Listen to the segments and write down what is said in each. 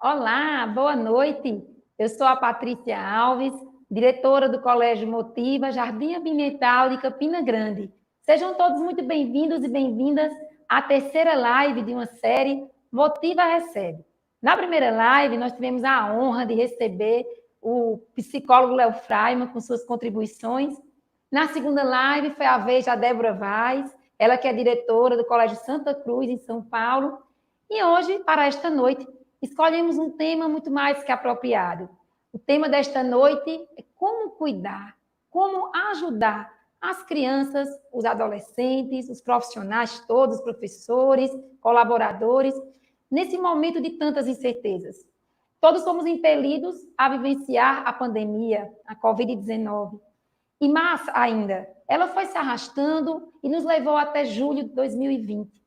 Olá, boa noite. Eu sou a Patrícia Alves, diretora do Colégio Motiva Jardim Ambiental de Campina Grande. Sejam todos muito bem-vindos e bem-vindas à terceira live de uma série Motiva Recebe. Na primeira live, nós tivemos a honra de receber o psicólogo Léo Fraiman com suas contribuições. Na segunda live, foi a vez da Débora Vaz, ela que é diretora do Colégio Santa Cruz, em São Paulo. E hoje, para esta noite, escolhemos um tema muito mais que apropriado. O tema desta noite é como cuidar, como ajudar as crianças, os adolescentes, os profissionais todos, os professores, colaboradores, nesse momento de tantas incertezas. Todos somos impelidos a vivenciar a pandemia, a Covid-19. E mais ainda, ela foi se arrastando e nos levou até julho de 2020.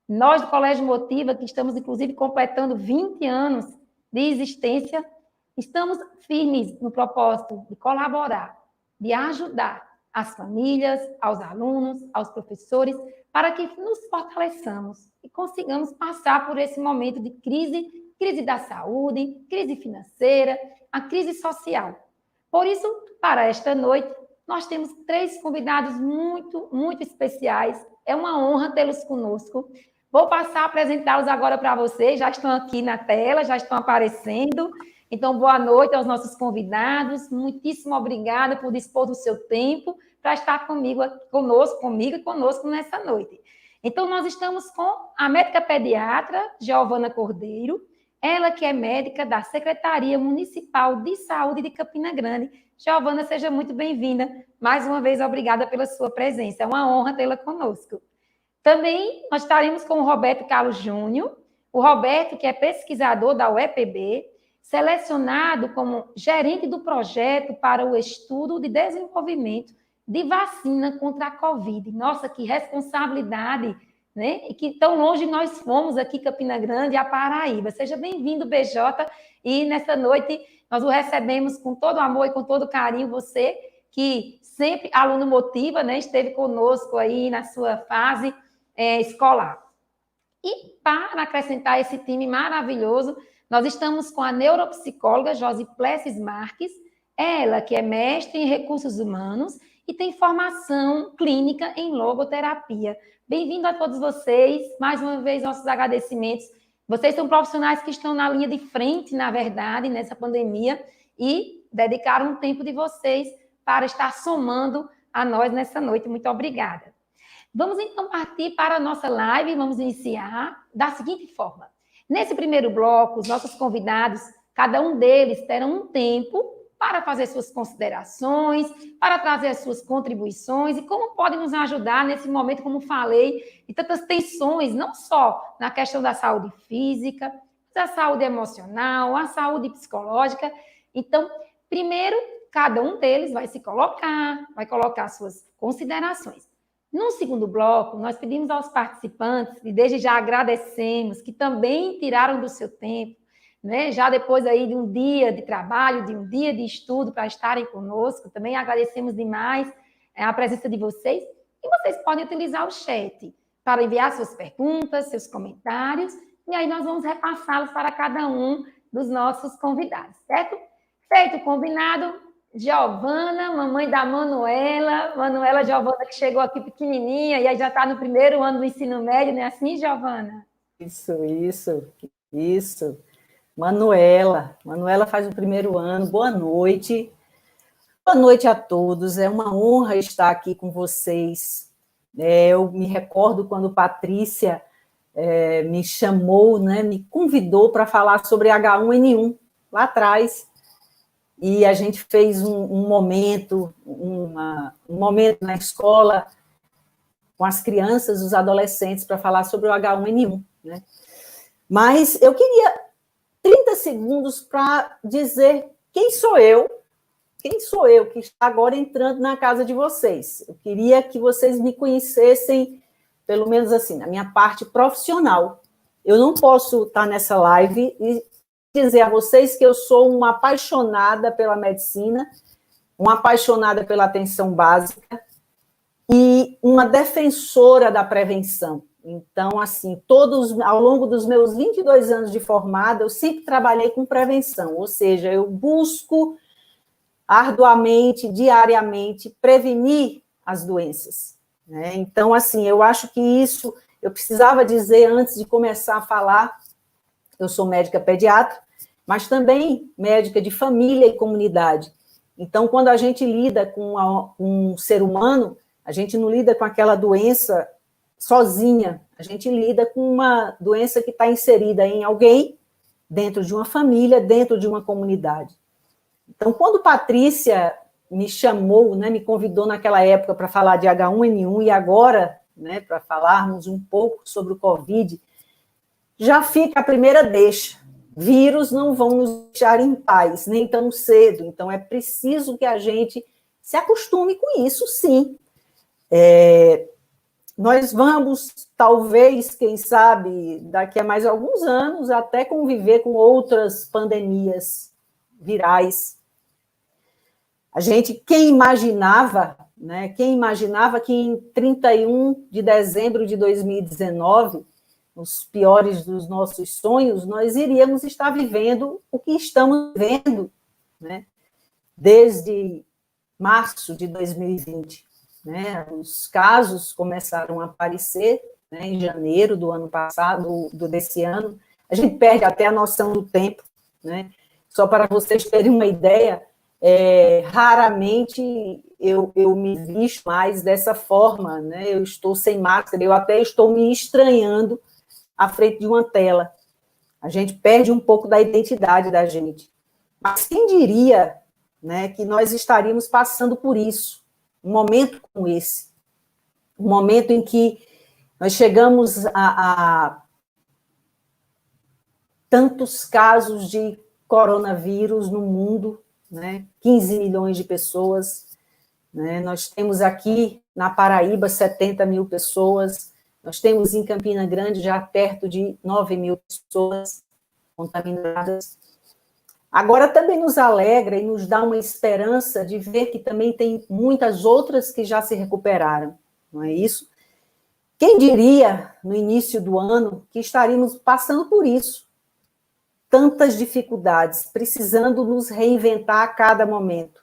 Nós, do Colégio Motiva, que estamos, inclusive, completando 20 anos de existência, estamos firmes no propósito de colaborar, de ajudar as famílias, aos alunos, aos professores, para que nos fortaleçamos e consigamos passar por esse momento de crise da saúde, crise financeira, a crise social. Por isso, para esta noite, nós temos 3 convidados muito, muito especiais. É uma honra tê-los conosco. Vou passar a apresentá-los agora para vocês, já estão aqui na tela, já estão aparecendo. Então, boa noite aos nossos convidados. Muitíssimo obrigada por dispor do seu tempo para estar comigo e conosco nessa noite. Então, nós estamos com a médica pediatra, Giovana Cordeiro, ela que é médica da Secretaria Municipal de Saúde de Campina Grande. Giovana, seja muito bem-vinda. Mais uma vez, obrigada pela sua presença. É uma honra tê-la conosco. Também nós estaremos com o Roberto Carlos Júnior, o Roberto, que é pesquisador da UEPB, selecionado como gerente do projeto para o estudo de desenvolvimento de vacina contra a Covid. Nossa, que responsabilidade, né? E que tão longe nós fomos aqui, Campina Grande, a Paraíba. Seja bem-vindo, BJ, e nessa noite nós o recebemos com todo amor e com todo carinho, você que sempre, aluno Motiva, né, esteve conosco aí na sua fase escolar. E para acrescentar esse time maravilhoso, nós estamos com a neuropsicóloga Josi Plessis Marques, ela que é mestre em recursos humanos e tem formação clínica em logoterapia. Bem-vindo a todos vocês, mais uma vez nossos agradecimentos. Vocês são profissionais que estão na linha de frente, na verdade, nessa pandemia, e dedicaram um tempo de vocês para estar somando a nós nessa noite. Muito obrigada. Vamos então partir para a nossa live, vamos iniciar da seguinte forma. Nesse primeiro bloco, os nossos convidados, cada um deles terão um tempo para fazer suas considerações, para trazer as suas contribuições e como podem nos ajudar nesse momento, como falei, de tantas tensões, não só na questão da saúde física, da saúde emocional, a saúde psicológica. Então, primeiro, cada um deles vai colocar suas considerações. No segundo bloco, nós pedimos aos participantes, e desde já agradecemos, que também tiraram do seu tempo, né? Já depois aí de um dia de trabalho, de um dia de estudo para estarem conosco, também agradecemos demais a presença de vocês, e vocês podem utilizar o chat para enviar suas perguntas, seus comentários, e aí nós vamos repassá-los para cada um dos nossos convidados, certo? Feito o combinado, Giovana, mamãe da Manuela Giovana, que chegou aqui pequenininha e aí já está no primeiro ano do ensino médio, não é assim, Giovana? Isso. Manuela faz o primeiro ano, boa noite. Boa noite a todos, é uma honra estar aqui com vocês. Eu me recordo quando Patrícia me chamou, né, me convidou para falar sobre H1N1, lá atrás. E a gente fez um momento na escola com as crianças, os adolescentes, para falar sobre o H1N1. Né? Mas eu queria 30 segundos para dizer quem sou eu que está agora entrando na casa de vocês. Eu queria que vocês me conhecessem, pelo menos assim, na minha parte profissional. Eu não posso estar nessa live e dizer a vocês que eu sou uma apaixonada pela medicina, uma apaixonada pela atenção básica e uma defensora da prevenção. Então, assim, ao longo dos meus 22 anos de formada, eu sempre trabalhei com prevenção, ou seja, eu busco arduamente, diariamente, prevenir as doenças, né? Então, assim, eu acho que isso eu precisava dizer antes de começar a falar. Eu sou médica pediatra, mas também médica de família e comunidade. Então, quando a gente lida com um ser humano, a gente não lida com aquela doença sozinha, a gente lida com uma doença que está inserida em alguém, dentro de uma família, dentro de uma comunidade. Então, quando Patrícia me chamou, né, me convidou naquela época para falar de H1N1 e agora, né, para falarmos um pouco sobre o Covid, já fica a primeira deixa. Vírus não vão nos deixar em paz, nem tão cedo. Então, é preciso que a gente se acostume com isso, sim. Nós vamos, talvez, quem sabe, daqui a mais alguns anos, até conviver com outras pandemias virais. Quem imaginava, né, que em 31 de dezembro de 2019, nos piores dos nossos sonhos, nós iríamos estar vivendo o que estamos vivendo, né, desde março de 2020. Né, os casos começaram a aparecer, né, em janeiro do ano passado, desse ano. A gente perde até a noção do tempo, né? Só para vocês terem uma ideia, raramente eu me visto mais dessa forma, né? Eu estou sem máscara, eu até estou me estranhando à frente de uma tela. A gente perde um pouco da identidade da gente. Mas quem diria, né, que nós estaríamos passando por isso? Um momento como esse, um momento em que nós chegamos a tantos casos de coronavírus no mundo, né? 15 milhões de pessoas, né? Nós temos aqui na Paraíba 70 mil pessoas, nós temos em Campina Grande já perto de 9 mil pessoas contaminadas. Agora também nos alegra e nos dá uma esperança de ver que também tem muitas outras que já se recuperaram, não é isso? Quem diria, no início do ano, que estaríamos passando por isso? Tantas dificuldades, precisando nos reinventar a cada momento.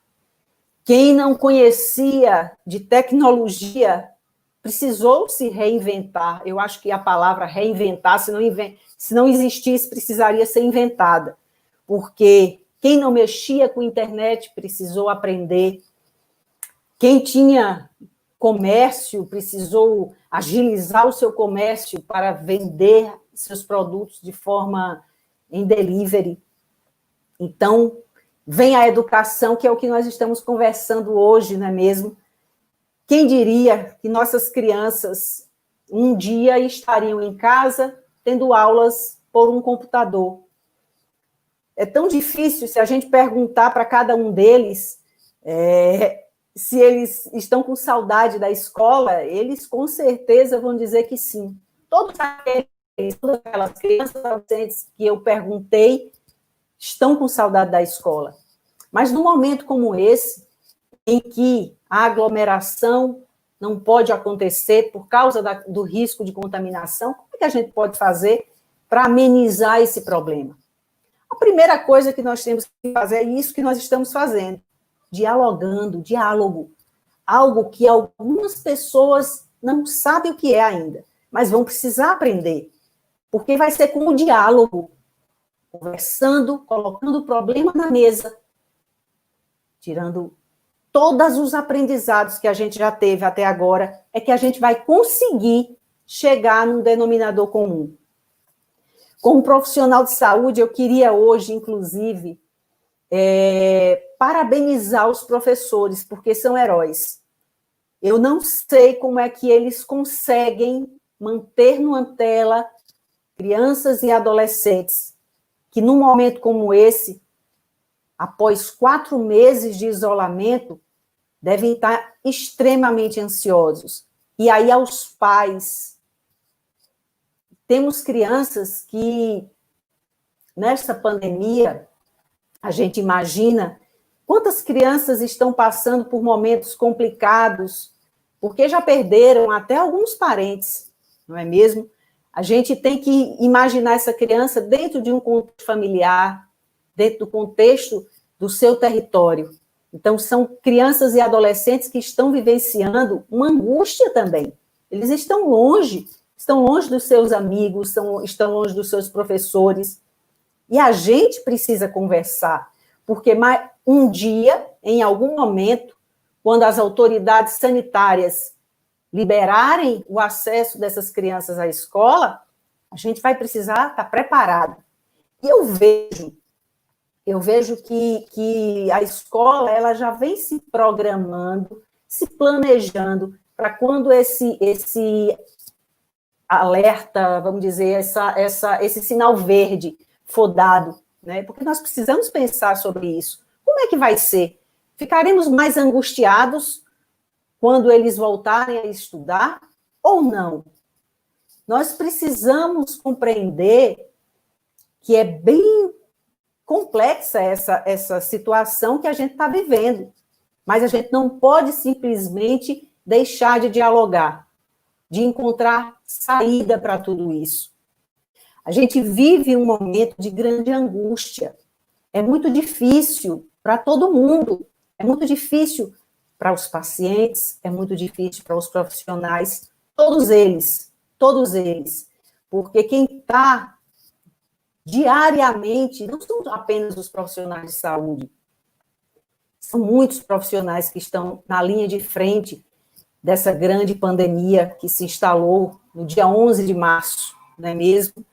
Quem não conhecia de tecnologia precisou se reinventar. Eu acho que a palavra reinventar, se não existisse, precisaria ser inventada. Porque quem não mexia com a internet precisou aprender. Quem tinha comércio precisou agilizar o seu comércio para vender seus produtos de forma em delivery. Então, vem a educação, que é o que nós estamos conversando hoje, não é mesmo? Quem diria que nossas crianças um dia estariam em casa tendo aulas por um computador? É tão difícil, se a gente perguntar para cada um deles se eles estão com saudade da escola, eles com certeza vão dizer que sim. Todas aquelas crianças e adolescentes que eu perguntei estão com saudade da escola. Mas num momento como esse, em que a aglomeração não pode acontecer por causa do risco de contaminação, como é que a gente pode fazer para amenizar esse problema? A primeira coisa que nós temos que fazer é isso que nós estamos fazendo, dialogando, diálogo, algo que algumas pessoas não sabem o que é ainda, mas vão precisar aprender, porque vai ser com o diálogo, conversando, colocando o problema na mesa, tirando todos os aprendizados que a gente já teve até agora, é que a gente vai conseguir chegar num denominador comum. Como profissional de saúde, eu queria hoje, inclusive, parabenizar os professores, porque são heróis. Eu não sei como é que eles conseguem manter numa tela crianças e adolescentes que, num momento como esse, após 4 meses de isolamento, devem estar extremamente ansiosos. E aí, aos pais, temos crianças que, nesta pandemia, a gente imagina quantas crianças estão passando por momentos complicados, porque já perderam até alguns parentes, não é mesmo? A gente tem que imaginar essa criança dentro de um contexto familiar, dentro do contexto do seu território. Então, são crianças e adolescentes que estão vivenciando uma angústia também. Eles estão longe dos seus amigos, estão longe dos seus professores. E a gente precisa conversar, porque um dia, em algum momento, quando as autoridades sanitárias liberarem o acesso dessas crianças à escola, a gente vai precisar estar preparado. E eu vejo que a escola ela já vem se programando, se planejando para quando esse alerta, vamos dizer, esse sinal verde for dado, né? Porque nós precisamos pensar sobre isso. Como é que vai ser? Ficaremos mais angustiados quando eles voltarem a estudar ou não? Nós precisamos compreender que é bem complexa essa situação que a gente está vivendo, mas a gente não pode simplesmente deixar de dialogar, de encontrar saída para tudo isso. A gente vive um momento de grande angústia. É muito difícil para todo mundo, é muito difícil para os pacientes, é muito difícil para os profissionais, todos eles, porque quem está diariamente, não são apenas os profissionais de saúde, são muitos profissionais que estão na linha de frente dessa grande pandemia que se instalou no dia 11 de março, não é mesmo?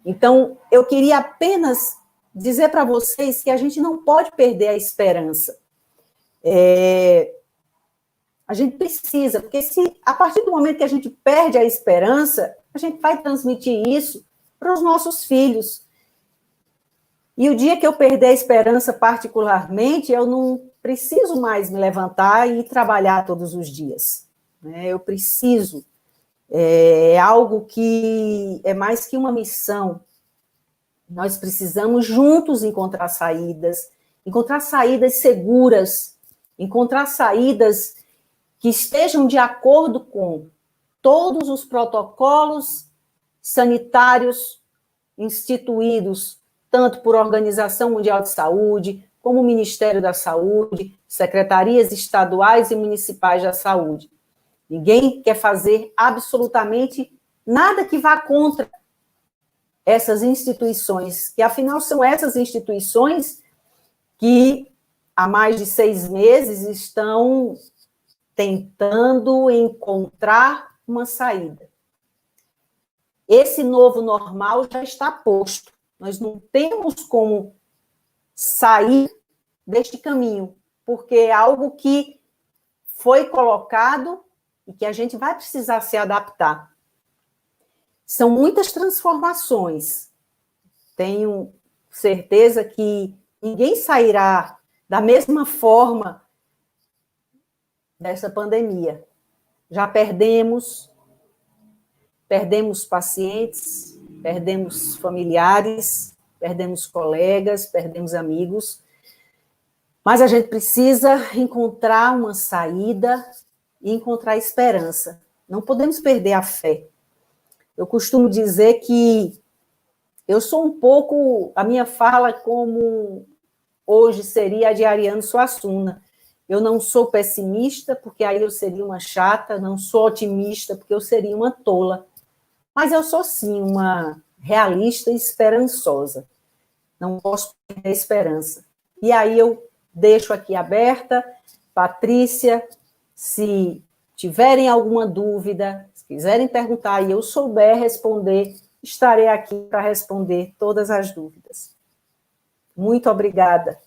Então, eu queria apenas dizer para vocês que a gente não pode perder a esperança. A gente precisa, porque a partir do momento que a gente perde a esperança, a gente vai transmitir isso para os nossos filhos. E o dia que eu perder a esperança particularmente, eu não preciso mais me levantar e trabalhar todos os dias. Né? Eu preciso. É algo que é mais que uma missão. Nós precisamos juntos encontrar saídas seguras, encontrar saídas que estejam de acordo com todos os protocolos sanitários instituídos, tanto por Organização Mundial de Saúde, como o Ministério da Saúde, secretarias estaduais e municipais da saúde. Ninguém quer fazer absolutamente nada que vá contra essas instituições, que afinal são essas instituições que há mais de 6 meses estão tentando encontrar uma saída. Esse novo normal já está posto. Nós não temos como sair deste caminho, porque é algo que foi colocado e que a gente vai precisar se adaptar. São muitas transformações. Tenho certeza que ninguém sairá da mesma forma dessa pandemia. Já perdemos pacientes, perdemos familiares, perdemos colegas, perdemos amigos, mas a gente precisa encontrar uma saída e encontrar esperança. Não podemos perder a fé. Eu costumo dizer que eu sou um pouco, a minha fala como hoje seria a de Ariano Suassuna. Eu não sou pessimista, porque aí eu seria uma chata, não sou otimista, porque eu seria uma tola. Mas eu sou, sim, uma realista e esperançosa. Não posso perder a esperança. E aí eu deixo aqui aberta, Patrícia, se tiverem alguma dúvida, se quiserem perguntar e eu souber responder, estarei aqui para responder todas as dúvidas. Muito obrigada.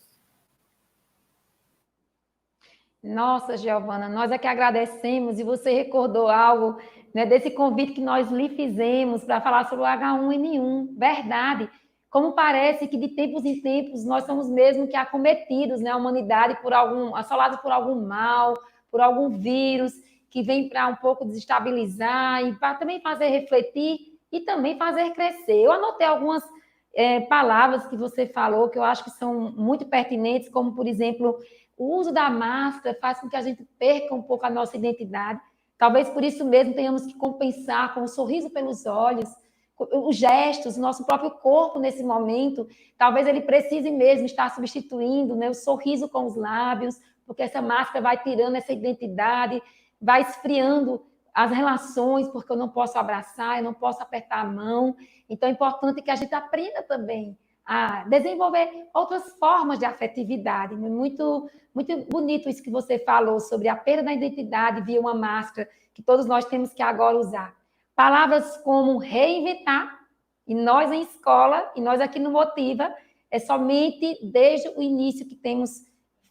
Nossa, Giovana, nós é que agradecemos, e você recordou algo, né, desse convite que nós lhe fizemos para falar sobre o H1N1. Verdade. Como parece que de tempos em tempos nós somos mesmo que acometidos, né, a humanidade assolados por algum mal, por algum vírus que vem para um pouco desestabilizar e para também fazer refletir e também fazer crescer. Eu anotei algumas palavras que você falou que eu acho que são muito pertinentes, como, por exemplo, o uso da máscara faz com que a gente perca um pouco a nossa identidade. Talvez por isso mesmo tenhamos que compensar com um sorriso pelos olhos, os gestos, o nosso próprio corpo nesse momento. Talvez ele precise mesmo estar substituindo, né, o sorriso com os lábios, porque essa máscara vai tirando essa identidade, vai esfriando as relações, porque eu não posso abraçar, eu não posso apertar a mão. Então, é importante que a gente aprenda também a desenvolver outras formas de afetividade. Muito, muito bonito isso que você falou sobre a perda da identidade via uma máscara, que todos nós temos que agora usar. Palavras como reinventar, e nós em escola, e nós aqui no Motiva, é somente desde o início que temos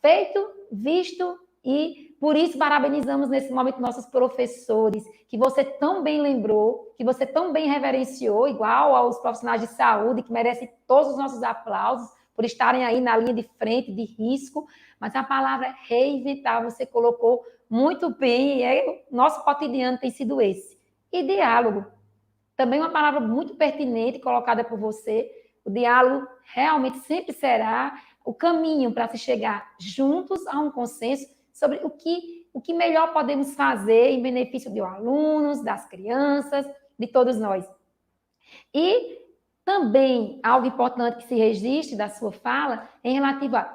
feito, visto, e por isso parabenizamos nesse momento nossos professores, que você tão bem lembrou, que você tão bem reverenciou, igual aos profissionais de saúde, que merecem todos os nossos aplausos por estarem aí na linha de frente, de risco, mas a palavra reinventar você colocou muito bem, e o nosso cotidiano tem sido esse. E diálogo, também uma palavra muito pertinente colocada por você. O diálogo realmente sempre será o caminho para se chegar juntos a um consenso sobre o que melhor podemos fazer em benefício dos alunos, das crianças, de todos nós. E também algo importante que se registre da sua fala em relativo a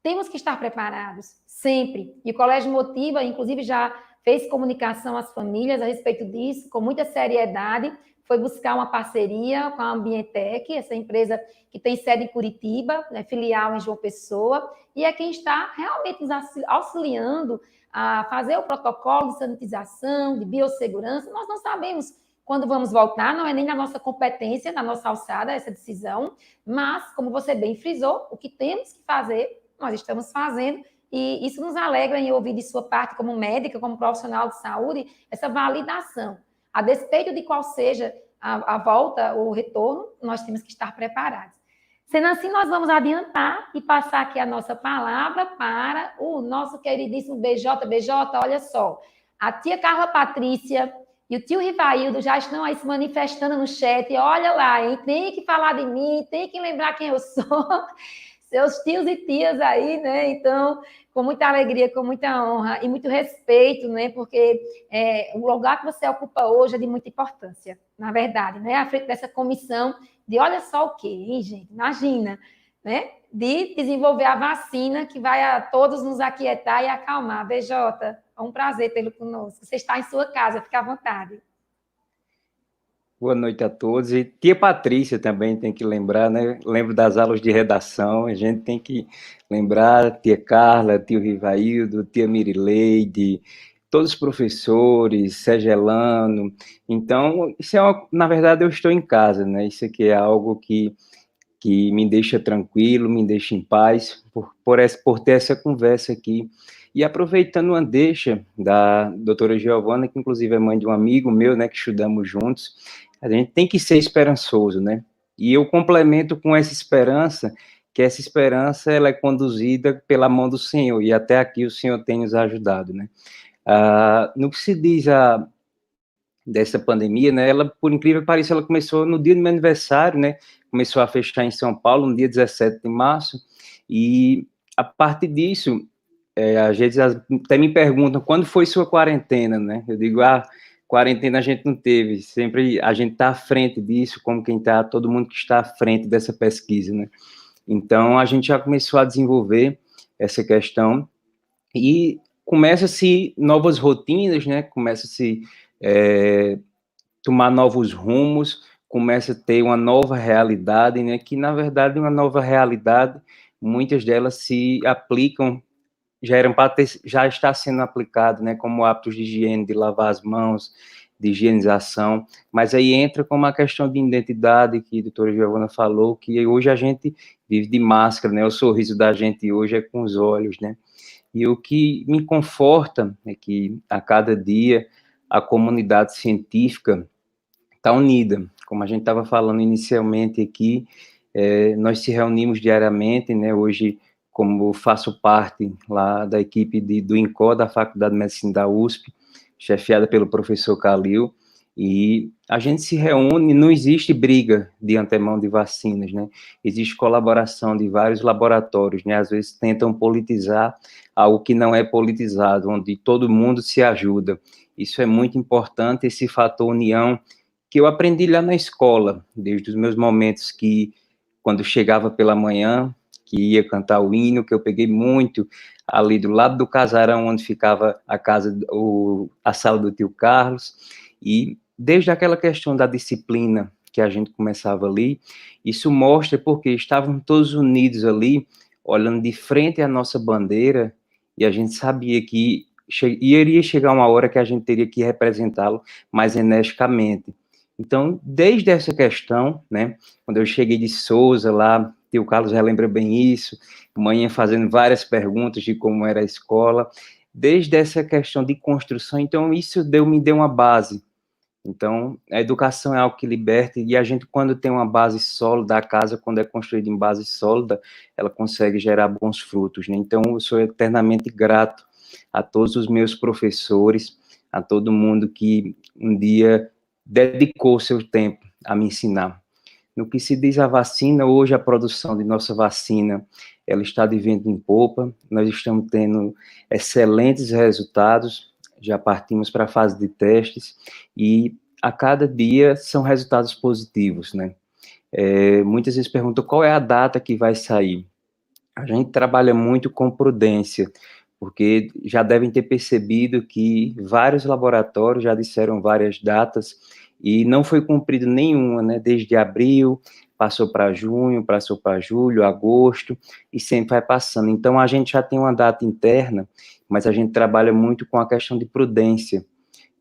temos que estar preparados, sempre. E o Colégio Motiva, inclusive, já fez comunicação às famílias a respeito disso, com muita seriedade, foi buscar uma parceria com a Ambientec, essa empresa que tem sede em Curitiba, né, filial em João Pessoa, e é quem está realmente nos auxiliando a fazer o protocolo de sanitização, de biossegurança. Nós não sabemos quando vamos voltar, não é nem na nossa competência, na nossa alçada essa decisão, mas, como você bem frisou, o que temos que fazer, nós estamos fazendo, e isso nos alegra em ouvir de sua parte, como médica, como profissional de saúde, essa validação. A despeito de qual seja a volta ou o retorno, nós temos que estar preparados. Sendo assim, nós vamos adiantar e passar aqui a nossa palavra para o nosso queridíssimo BJ. BJ, olha só, a tia Carla Patrícia e o tio Rivaildo já estão aí se manifestando no chat. Olha lá, hein? Tem que falar de mim, tem que lembrar quem eu sou. Seus tios e tias aí, né? Então, com muita alegria, com muita honra e muito respeito, né? Porque o lugar que você ocupa hoje é de muita importância, na verdade, né? À frente dessa comissão de olha só o quê, hein, gente? Imagina, né? De desenvolver a vacina que vai a todos nos aquietar e acalmar. BJ, é um prazer tê-lo conosco. Você está em sua casa, fique à vontade. Boa noite a todos. E tia Patrícia também tem que lembrar, né? Lembro das aulas de redação, a gente tem que lembrar tia Carla, tio Rivaildo, tia Mirileide, todos os professores, Segelano. Então, isso na verdade, eu estou em casa, né? Isso aqui é algo que me deixa tranquilo, me deixa em paz, por ter essa conversa aqui. E aproveitando uma deixa da doutora Giovana, que inclusive é mãe de um amigo meu, né, que estudamos juntos, a gente tem que ser esperançoso, né? E eu complemento com essa esperança, que essa esperança ela é conduzida pela mão do Senhor, e até aqui o Senhor tem nos ajudado, né? No que se diz dessa pandemia, né, ela, por incrível que pareça, ela começou no dia do meu aniversário, né, começou a fechar em São Paulo no dia 17 de março, e a partir disso, às vezes até me perguntam, quando foi sua quarentena, né, eu digo, quarentena a gente não teve, sempre a gente está à frente disso, como quem está, todo mundo que está à frente dessa pesquisa, né, então a gente já começou a desenvolver essa questão, e começa-se novas rotinas, né, começa-se tomar novos rumos, começa a ter uma nova realidade, né, que na verdade uma nova realidade, muitas delas se aplicam, já está sendo aplicado, né, como hábitos de higiene, de lavar as mãos, de higienização, mas aí entra como a questão de identidade que a doutora Giovana falou, que hoje a gente vive de máscara, né, o sorriso da gente hoje é com os olhos, né, e o que me conforta é que a cada dia a comunidade científica está unida. Como a gente estava falando inicialmente aqui, nós se reunimos diariamente, né? Hoje, como faço parte lá da equipe do INCO, da Faculdade de Medicina da USP, chefiada pelo professor Calil, e a gente se reúne, não existe briga de antemão de vacinas, né? Existe colaboração de vários laboratórios, né? Às vezes tentam politizar algo que não é politizado, onde todo mundo se ajuda. Isso é muito importante, esse fator união, que eu aprendi lá na escola, desde os meus momentos que, quando chegava pela manhã, que ia cantar o hino, que eu peguei muito ali do lado do casarão, onde ficava a casa, a sala do tio Carlos, e desde aquela questão da disciplina, que a gente começava ali, isso mostra porque estavam todos unidos ali, olhando de frente à nossa bandeira, e a gente sabia que iria chegar uma hora que a gente teria que representá-lo mais energicamente. Então, desde essa questão, né, quando eu cheguei de Souza lá, tio Carlos relembra bem isso, manhã fazendo várias perguntas de como era a escola, desde essa questão de construção, então isso me deu uma base. Então, a educação é algo que liberta, e a gente, quando tem uma base sólida, a casa, quando é construída em base sólida, ela consegue gerar bons frutos, né? Então, eu sou eternamente grato a todos os meus professores, a todo mundo que um dia dedicou seu tempo a me ensinar. No que se diz a vacina, hoje a produção de nossa vacina, ela está de vento em popa, nós estamos tendo excelentes resultados, já partimos para a fase de testes, e a cada dia são resultados positivos, né? Muitas vezes perguntam qual é a data que vai sair. A gente trabalha muito com prudência, porque já devem ter percebido que vários laboratórios já disseram várias datas e não foi cumprido nenhuma, né? Desde abril, passou para junho, passou para julho, agosto, e sempre vai passando. Então, a gente já tem uma data interna, mas a gente trabalha muito com a questão de prudência.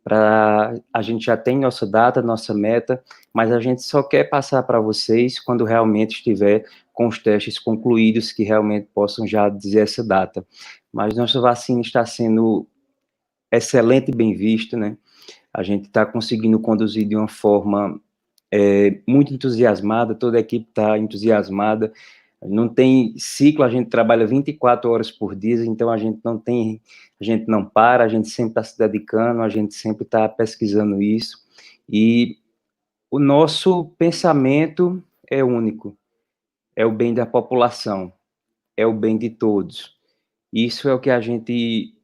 A gente já tem nossa data, nossa meta, mas a gente só quer passar para vocês quando realmente estiver com os testes concluídos, que realmente possam já dizer essa data. Mas nossa vacina está sendo excelente e bem vista, né? A gente está conseguindo conduzir de uma forma muito entusiasmada, toda a equipe está entusiasmada, não tem ciclo, a gente trabalha 24 horas por dia, então a gente não para, a gente sempre está se dedicando, a gente sempre está pesquisando isso, e o nosso pensamento é único, é o bem da população, é o bem de todos. Isso é o que a gente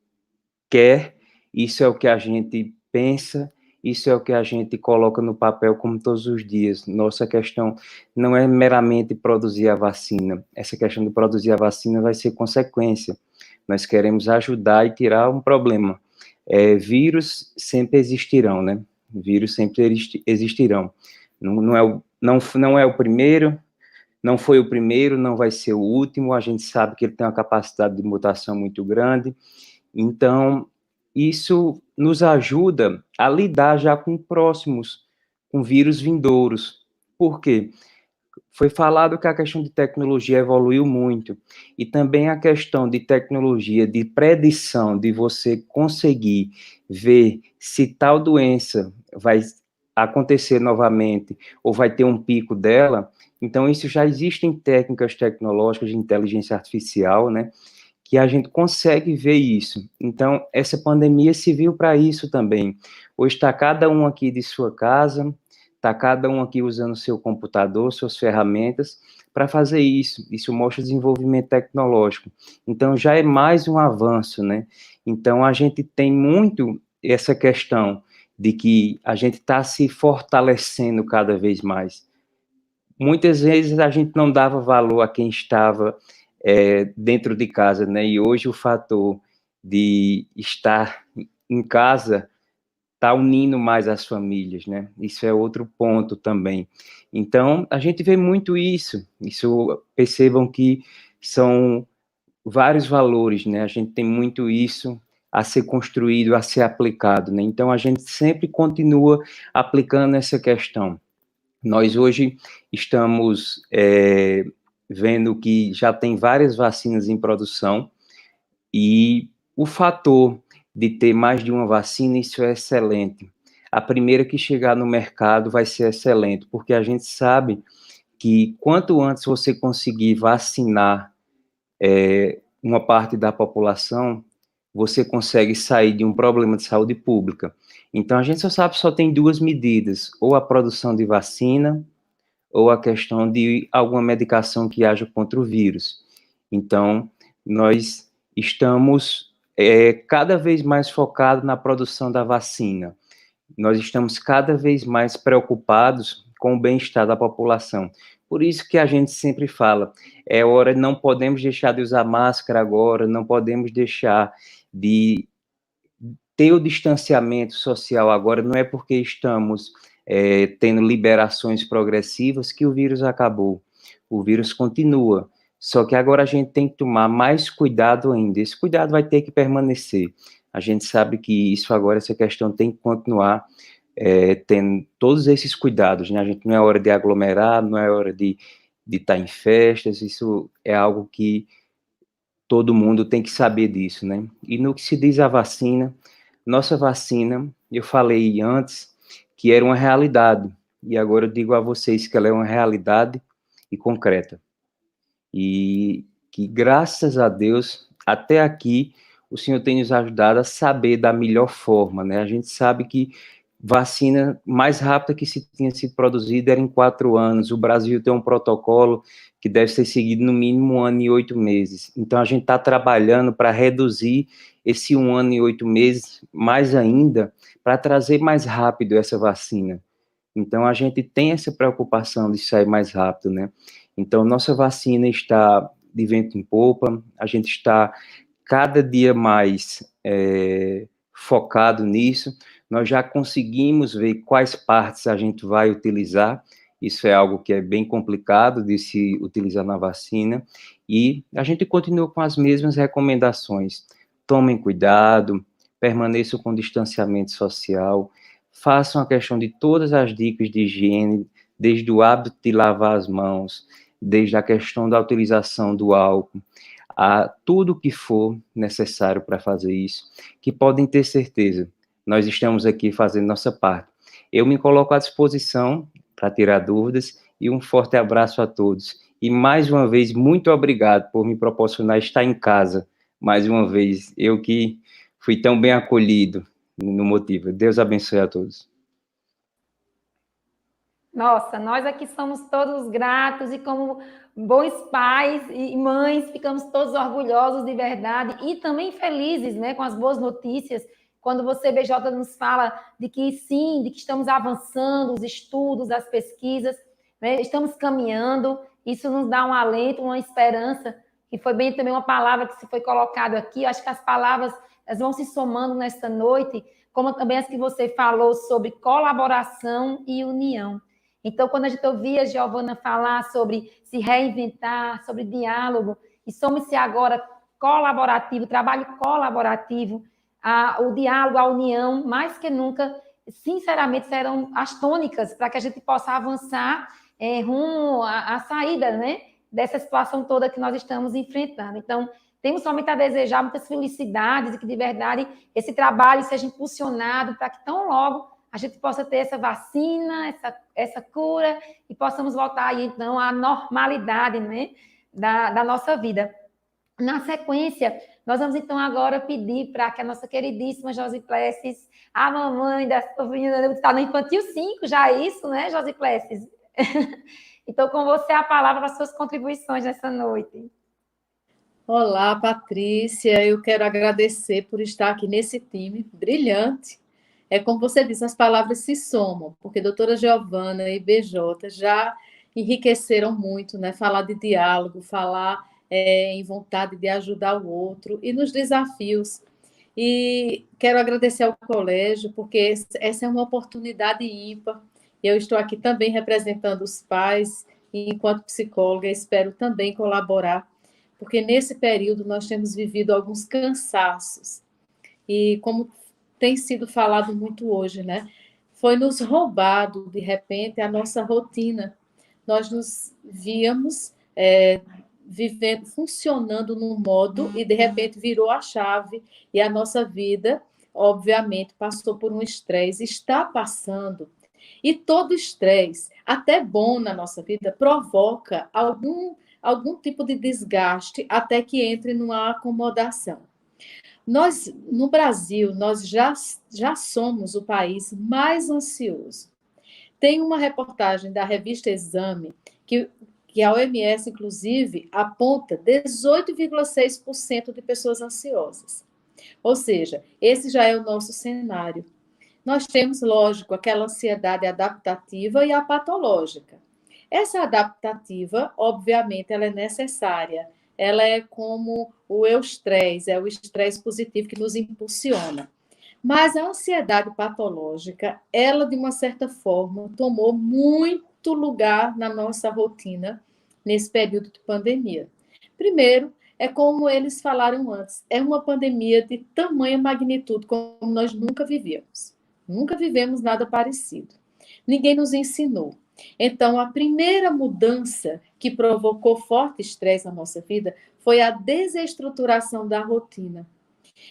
quer, isso é o que a gente pensa, isso é o que a gente coloca no papel como todos os dias. Nossa questão não é meramente produzir a vacina. Essa questão de produzir a vacina vai ser consequência. Nós queremos ajudar e tirar um problema. Vírus sempre existirão, né? Vírus sempre existirão. Não é o primeiro, não foi o primeiro, não vai ser o último. A gente sabe que ele tem uma capacidade de mutação muito grande. Então, isso nos ajuda a lidar já com próximos, com vírus vindouros. Por quê? Foi falado que a questão de tecnologia evoluiu muito, e também a questão de tecnologia de predição, de você conseguir ver se tal doença vai acontecer novamente, ou vai ter um pico dela. Então, isso já existem técnicas tecnológicas de inteligência artificial, né, que a gente consegue ver isso. Então, essa pandemia serviu para isso também. Hoje está cada um aqui de sua casa, está cada um aqui usando seu computador, suas ferramentas, para fazer isso. Isso mostra desenvolvimento tecnológico. Então, já é mais um avanço, né? Então, a gente tem muito essa questão de que a gente está se fortalecendo cada vez mais. Muitas vezes a gente não dava valor a quem estava dentro de casa, né? E hoje o fator de estar em casa está unindo mais as famílias, né? Isso é outro ponto também. Então, a gente vê muito isso. Percebam que são vários valores, né? A gente tem muito isso a ser construído, a ser aplicado, né? Então, a gente sempre continua aplicando essa questão. Nós hoje estamos vendo que já tem várias vacinas em produção, e o fator de ter mais de uma vacina, isso é excelente. A primeira que chegar no mercado vai ser excelente, porque a gente sabe que quanto antes você conseguir vacinar uma parte da população, você consegue sair de um problema de saúde pública. Então, a gente só tem duas medidas, ou a produção de vacina, ou a questão de alguma medicação que haja contra o vírus. Então, nós estamos cada vez mais focado na produção da vacina. Nós estamos cada vez mais preocupados com o bem-estar da população. Por isso que a gente sempre fala, é hora, não podemos deixar de usar máscara agora, não podemos deixar de ter o distanciamento social agora, não é porque estamos tendo liberações progressivas que o vírus acabou. O vírus continua. Só que agora a gente tem que tomar mais cuidado ainda. Esse cuidado vai ter que permanecer. A gente sabe que isso agora, essa questão tem que continuar tendo todos esses cuidados, né? A gente não é hora de aglomerar, não é hora de estar em festas, isso é algo que todo mundo tem que saber disso, né? E no que se diz a vacina, nossa vacina, eu falei antes que era uma realidade, e agora eu digo a vocês que ela é uma realidade e concreta. E que, graças a Deus, até aqui, o Senhor tem nos ajudado a saber da melhor forma, né? A gente sabe que vacina mais rápida que se tinha sido produzida era em 4 anos. O Brasil tem um protocolo que deve ser seguido no mínimo 1 ano e 8 meses. Então, a gente está trabalhando para reduzir esse 1 ano e 8 meses mais ainda, para trazer mais rápido essa vacina. Então, a gente tem essa preocupação de sair mais rápido, né? Então, nossa vacina está de vento em popa, a gente está cada dia mais focado nisso. Nós já conseguimos ver quais partes a gente vai utilizar, isso é algo que é bem complicado de se utilizar na vacina, e a gente continua com as mesmas recomendações. Tomem cuidado, permaneçam com distanciamento social, façam a questão de todas as dicas de higiene, desde o hábito de lavar as mãos, desde a questão da utilização do álcool, a tudo que for necessário para fazer isso, que podem ter certeza, nós estamos aqui fazendo nossa parte. Eu me coloco à disposição para tirar dúvidas e um forte abraço a todos. E mais uma vez, muito obrigado por me proporcionar estar em casa, mais uma vez, eu que fui tão bem acolhido no Motiva. Deus abençoe a todos. Nossa, nós aqui somos todos gratos e como bons pais e mães, ficamos todos orgulhosos de verdade e também felizes, né, com as boas notícias, quando você, BJ, nos fala de que sim, de que estamos avançando, os estudos, as pesquisas, né, estamos caminhando, isso nos dá um alento, uma esperança, que foi bem também uma palavra que se foi colocado aqui, eu acho que as palavras elas vão se somando nesta noite, como também as que você falou sobre colaboração e união. Então, quando a gente ouvia a Giovana falar sobre se reinventar, sobre diálogo, e somos-se agora colaborativo, trabalho colaborativo, o diálogo, a união, mais que nunca, sinceramente, serão as tônicas para que a gente possa avançar rumo à saída, né, dessa situação toda que nós estamos enfrentando. Então, temos somente a desejar muitas felicidades e que, de verdade, esse trabalho seja impulsionado para que tão logo a gente possa ter essa vacina, essa cura, e possamos voltar aí, então, à normalidade, né, da nossa vida. Na sequência, nós vamos, então, agora pedir para que a nossa queridíssima Josi Plessis, a mamãe dessa menina, está no Infantil 5, já é isso, né, Josi Plessis? Então, com você a palavra para as suas contribuições nessa noite. Olá, Patrícia, eu quero agradecer por estar aqui nesse time brilhante. É como você disse, as palavras se somam, porque a doutora Giovana e BJ já enriqueceram muito, né? Falar de diálogo, falar em vontade de ajudar o outro e nos desafios. E quero agradecer ao colégio, porque essa é uma oportunidade ímpar. Eu estou aqui também representando os pais, e enquanto psicóloga, espero também colaborar, porque nesse período nós temos vivido alguns cansaços. E como tem sido falado muito hoje, né? Foi nos roubado, de repente, a nossa rotina. Nós nos víamos vivendo, funcionando num modo e, de repente, virou a chave e a nossa vida, obviamente, passou por um estresse, está passando. E todo estresse, até bom na nossa vida, provoca algum tipo de desgaste até que entre numa acomodação. Nós, no Brasil, nós já somos o país mais ansioso. Tem uma reportagem da revista Exame, que a OMS, inclusive, aponta 18,6% de pessoas ansiosas. Ou seja, esse já é o nosso cenário. Nós temos, lógico, aquela ansiedade adaptativa e a patológica. Essa adaptativa, obviamente, ela é necessária. Ela é como o eustresse, é o estresse positivo que nos impulsiona. Mas a ansiedade patológica, ela, de uma certa forma, tomou muito lugar na nossa rotina nesse período de pandemia. Primeiro, é como eles falaram antes, é uma pandemia de tamanha magnitude como nós nunca vivíamos. Nunca vivemos nada parecido. Ninguém nos ensinou. Então, a primeira mudança que provocou forte estresse na nossa vida foi a desestruturação da rotina.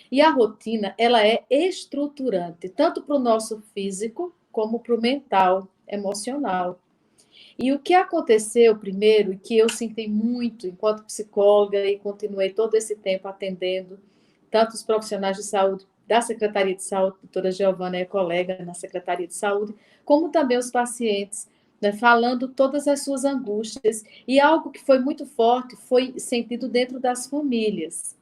E a rotina, ela é estruturante, tanto para o nosso físico, como para o mental, emocional. E o que aconteceu primeiro, e que eu senti muito enquanto psicóloga, e continuei todo esse tempo atendendo, tanto os profissionais de saúde da Secretaria de Saúde, a doutora Giovana é colega na Secretaria de Saúde, como também os pacientes, né, falando todas as suas angústias. E algo que foi muito forte foi sentido dentro das famílias.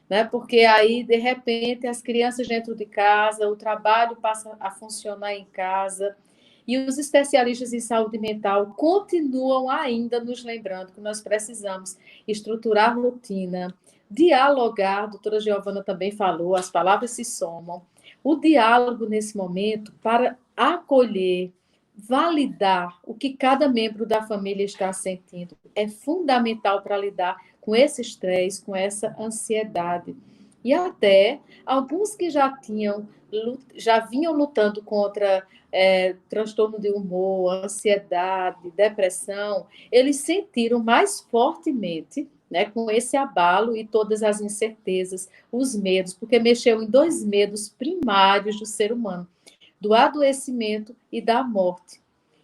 Né? Porque aí, de repente, as crianças dentro de casa, o trabalho passa a funcionar em casa, e os especialistas em saúde mental continuam ainda nos lembrando que nós precisamos estruturar a rotina, dialogar, a doutora Giovana também falou, as palavras se somam, o diálogo nesse momento para acolher, validar o que cada membro da família está sentindo é fundamental para lidar com esse estresse, com essa ansiedade. E até alguns que já vinham lutando contra transtorno de humor, ansiedade, depressão, eles sentiram mais fortemente, né, com esse abalo e todas as incertezas, os medos, porque mexeu em dois medos primários do ser humano, do adoecimento e da morte.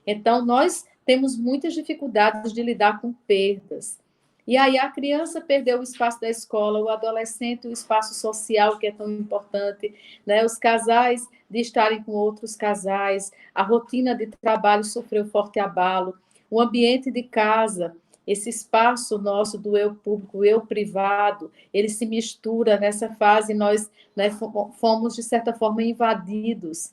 Então, nós temos muitas dificuldades de lidar com perdas. E aí a criança perdeu o espaço da escola, o adolescente o espaço social, que é tão importante, né? Os casais de estarem com outros casais, a rotina de trabalho sofreu forte abalo, o ambiente de casa, esse espaço nosso do eu público, o eu privado, ele se mistura nessa fase, nós, né, fomos, de certa forma, invadidos.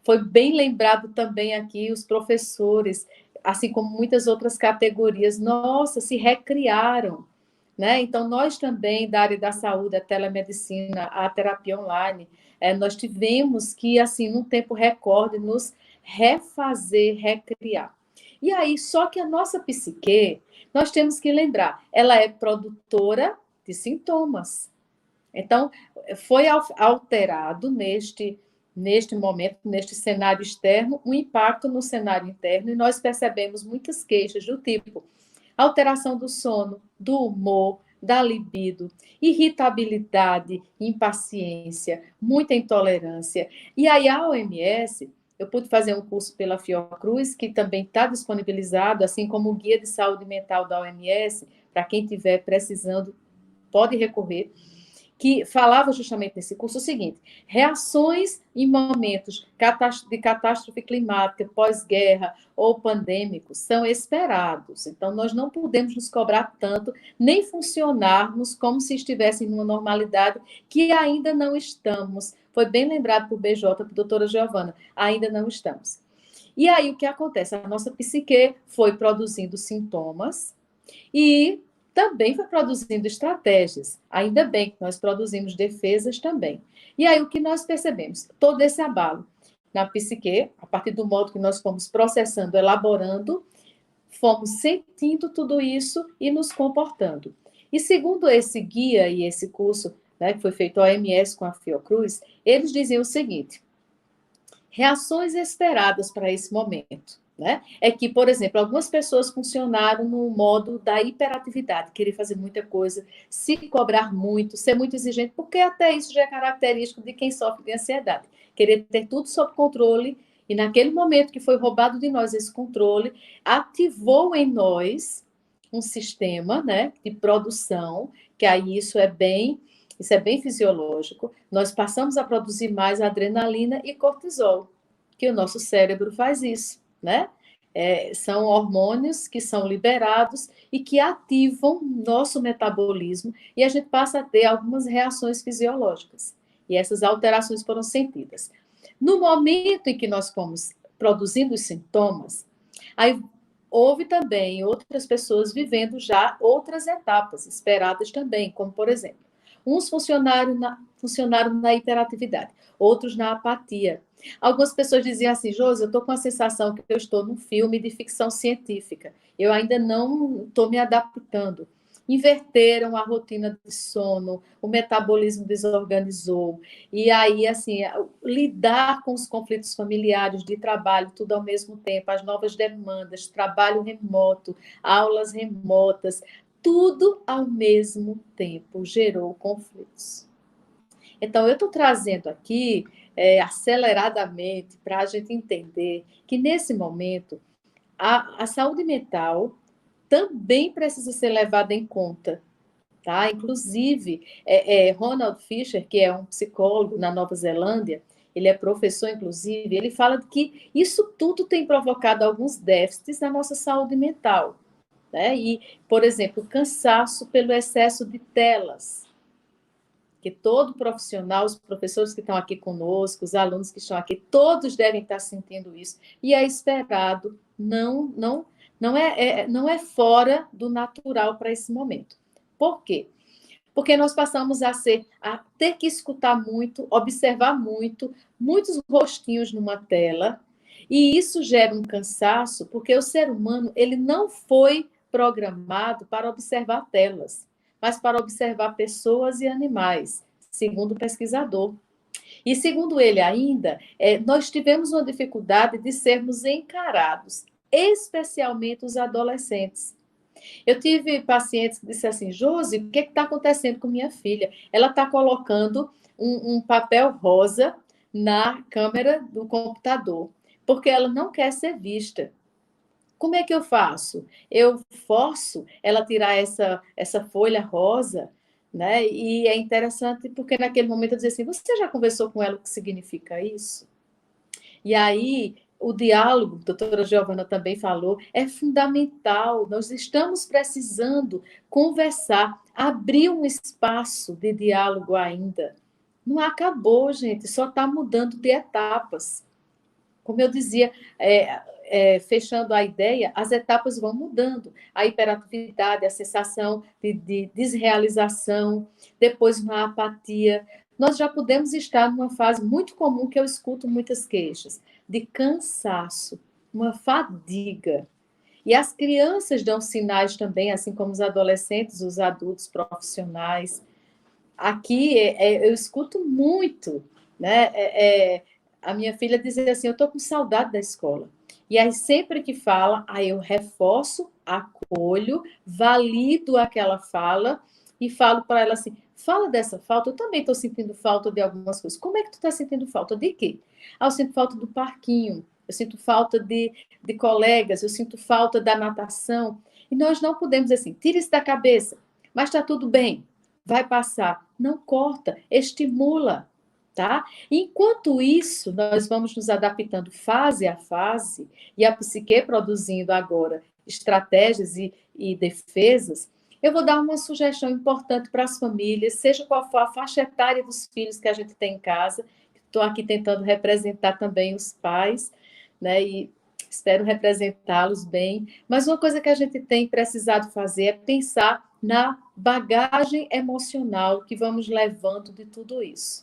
Foi bem lembrado também aqui os professores, assim como muitas outras categorias, nossa, se recriaram, né? Então, nós também, da área da saúde, a telemedicina, a terapia online, nós tivemos que, assim, num tempo recorde, nos refazer, recriar. E aí, só que a nossa psique, nós temos que lembrar, ela é produtora de sintomas. Então, foi alterado neste momento, neste cenário externo, um impacto no cenário interno, e nós percebemos muitas queixas do tipo alteração do sono, do humor, da libido, irritabilidade, impaciência, muita intolerância. E aí a OMS, eu pude fazer um curso pela Fiocruz, que também está disponibilizado, assim como o Guia de Saúde Mental da OMS, para quem estiver precisando, pode recorrer, que falava justamente nesse curso o seguinte: reações em momentos de catástrofe climática, pós-guerra ou pandêmicos são esperados. Então, nós não podemos nos cobrar tanto, nem funcionarmos como se estivéssemos numa normalidade que ainda não estamos. Foi bem lembrado por BJ, por doutora Giovana, ainda não estamos. E aí, o que acontece? A nossa psique foi produzindo sintomas e também foi produzindo estratégias. Ainda bem que nós produzimos defesas também. E aí o que nós percebemos? Todo esse abalo na psique, a partir do modo que nós fomos processando, elaborando, fomos sentindo tudo isso e nos comportando. E segundo esse guia e esse curso, né, que foi feito a OMS com a Fiocruz, eles diziam o seguinte: reações esperadas para esse momento. Né? É que, por exemplo, algumas pessoas funcionaram no modo da hiperatividade, querer fazer muita coisa, se cobrar muito, ser muito exigente, porque até isso já é característico de quem sofre de ansiedade. Querer ter tudo sob controle, e naquele momento que foi roubado de nós esse controle, ativou em nós um sistema, né, de produção, que aí isso é bem fisiológico. Nós passamos a produzir mais adrenalina e cortisol, que o nosso cérebro faz isso. Né? São hormônios que são liberados e que ativam nosso metabolismo e a gente passa a ter algumas reações fisiológicas. E essas alterações foram sentidas. No momento em que nós fomos produzindo os sintomas, aí houve também outras pessoas vivendo já outras etapas esperadas também, como, por exemplo, uns funcionaram na hiperatividade, outros na apatia. Algumas pessoas diziam assim, Josi, eu estou com a sensação que eu estou num filme de ficção científica, eu ainda não estou me adaptando. Inverteram a rotina de sono, o metabolismo desorganizou, e aí, assim, lidar com os conflitos familiares, de trabalho, tudo ao mesmo tempo, as novas demandas, trabalho remoto, aulas remotas, tudo ao mesmo tempo gerou conflitos. Então, eu estou trazendo aqui, aceleradamente, para a gente entender que, nesse momento, a saúde mental também precisa ser levada em conta. Tá? Inclusive, Ronald Fisher, que é um psicólogo na Nova Zelândia, ele é professor, inclusive, ele fala que isso tudo tem provocado alguns déficits na nossa saúde mental. Né? E, por exemplo, o cansaço pelo excesso de telas, que todo profissional, os professores que estão aqui conosco, os alunos que estão aqui, todos devem estar sentindo isso. E é esperado, não é fora do natural para esse momento. Por quê? Porque nós passamos a ter que escutar muito, observar muito, muitos rostinhos numa tela, e isso gera um cansaço, porque o ser humano ele não foi programado para observar telas, mas para observar pessoas e animais, segundo o pesquisador. E segundo ele ainda, nós tivemos uma dificuldade de sermos encarados, especialmente os adolescentes. Eu tive pacientes que disseram assim, Josi, o que está acontecendo com minha filha? Ela está colocando um papel rosa na câmera do computador, porque ela não quer ser vista. Como é que eu faço? Eu forço ela a tirar essa folha rosa, né? E é interessante porque naquele momento eu dizia assim, você já conversou com ela o que significa isso? E aí, o diálogo, a doutora Giovana também falou, é fundamental. Nós estamos precisando conversar, abrir um espaço de diálogo ainda. Não acabou, gente, só está mudando de etapas. Como eu dizia, fechando a ideia, as etapas vão mudando. A hiperatividade, a sensação de desrealização, depois uma apatia. Nós já podemos estar numa fase muito comum que eu escuto muitas queixas, de cansaço, uma fadiga. E as crianças dão sinais também, assim como os adolescentes, os adultos profissionais. Aqui eu escuto muito, né? A minha filha dizia assim, eu estou com saudade da escola. E aí, sempre que fala, aí eu reforço, acolho, valido aquela fala e falo para ela assim, fala dessa falta, eu também estou sentindo falta de algumas coisas. Como é que tu está sentindo falta? De quê? Eu sinto falta do parquinho, eu sinto falta de colegas, eu sinto falta da natação. E nós não podemos dizer assim, tira isso da cabeça, mas está tudo bem, vai passar. Não corta, estimula. Tá? Enquanto isso, nós vamos nos adaptando fase a fase, e a psique produzindo agora estratégias e defesas, eu vou dar uma sugestão importante para as famílias, seja qual for a faixa etária dos filhos que a gente tem em casa. Estou aqui tentando representar também os pais, né? E espero representá-los bem. Mas uma coisa que a gente tem precisado fazer é pensar na bagagem emocional que vamos levando de tudo isso.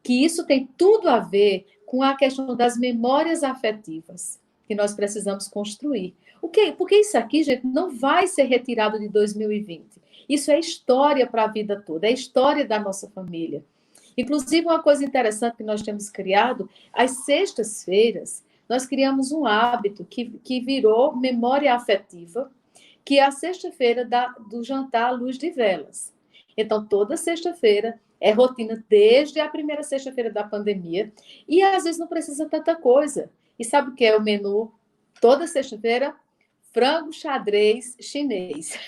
Que isso tem tudo a ver com a questão das memórias afetivas que nós precisamos construir. Porque isso aqui, gente, não vai ser retirado de 2020. Isso é história para a vida toda, é história da nossa família. Inclusive, uma coisa interessante que nós temos criado, às sextas-feiras, nós criamos um hábito que virou memória afetiva, que é a sexta-feira do jantar à luz de velas. Então, toda sexta-feira, é rotina desde a primeira sexta-feira da pandemia, e às vezes não precisa tanta coisa. E sabe o que é o menu? Toda sexta-feira, frango xadrez chinês.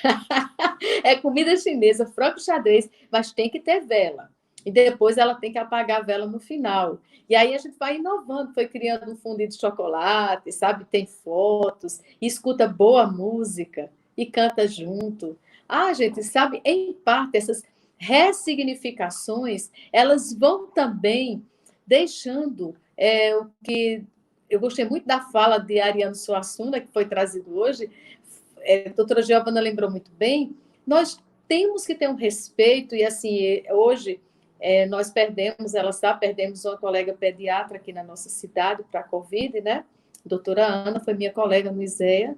É comida chinesa, frango xadrez, mas tem que ter vela. e depois ela tem que apagar a vela no final. E aí a gente vai inovando, foi criando um fundo de chocolate, sabe? Tem fotos, escuta boa música e canta junto. Ah, gente, sabe, em parte, essas ressignificações, elas vão também deixando o que... Eu gostei muito da fala de Ariano Suassuna, que foi trazido hoje, a doutora Giovana lembrou muito bem, nós temos que ter um respeito, e assim, hoje nós perdemos uma colega pediatra aqui na nossa cidade para a Covid, né? A doutora Ana foi minha colega no ISEA,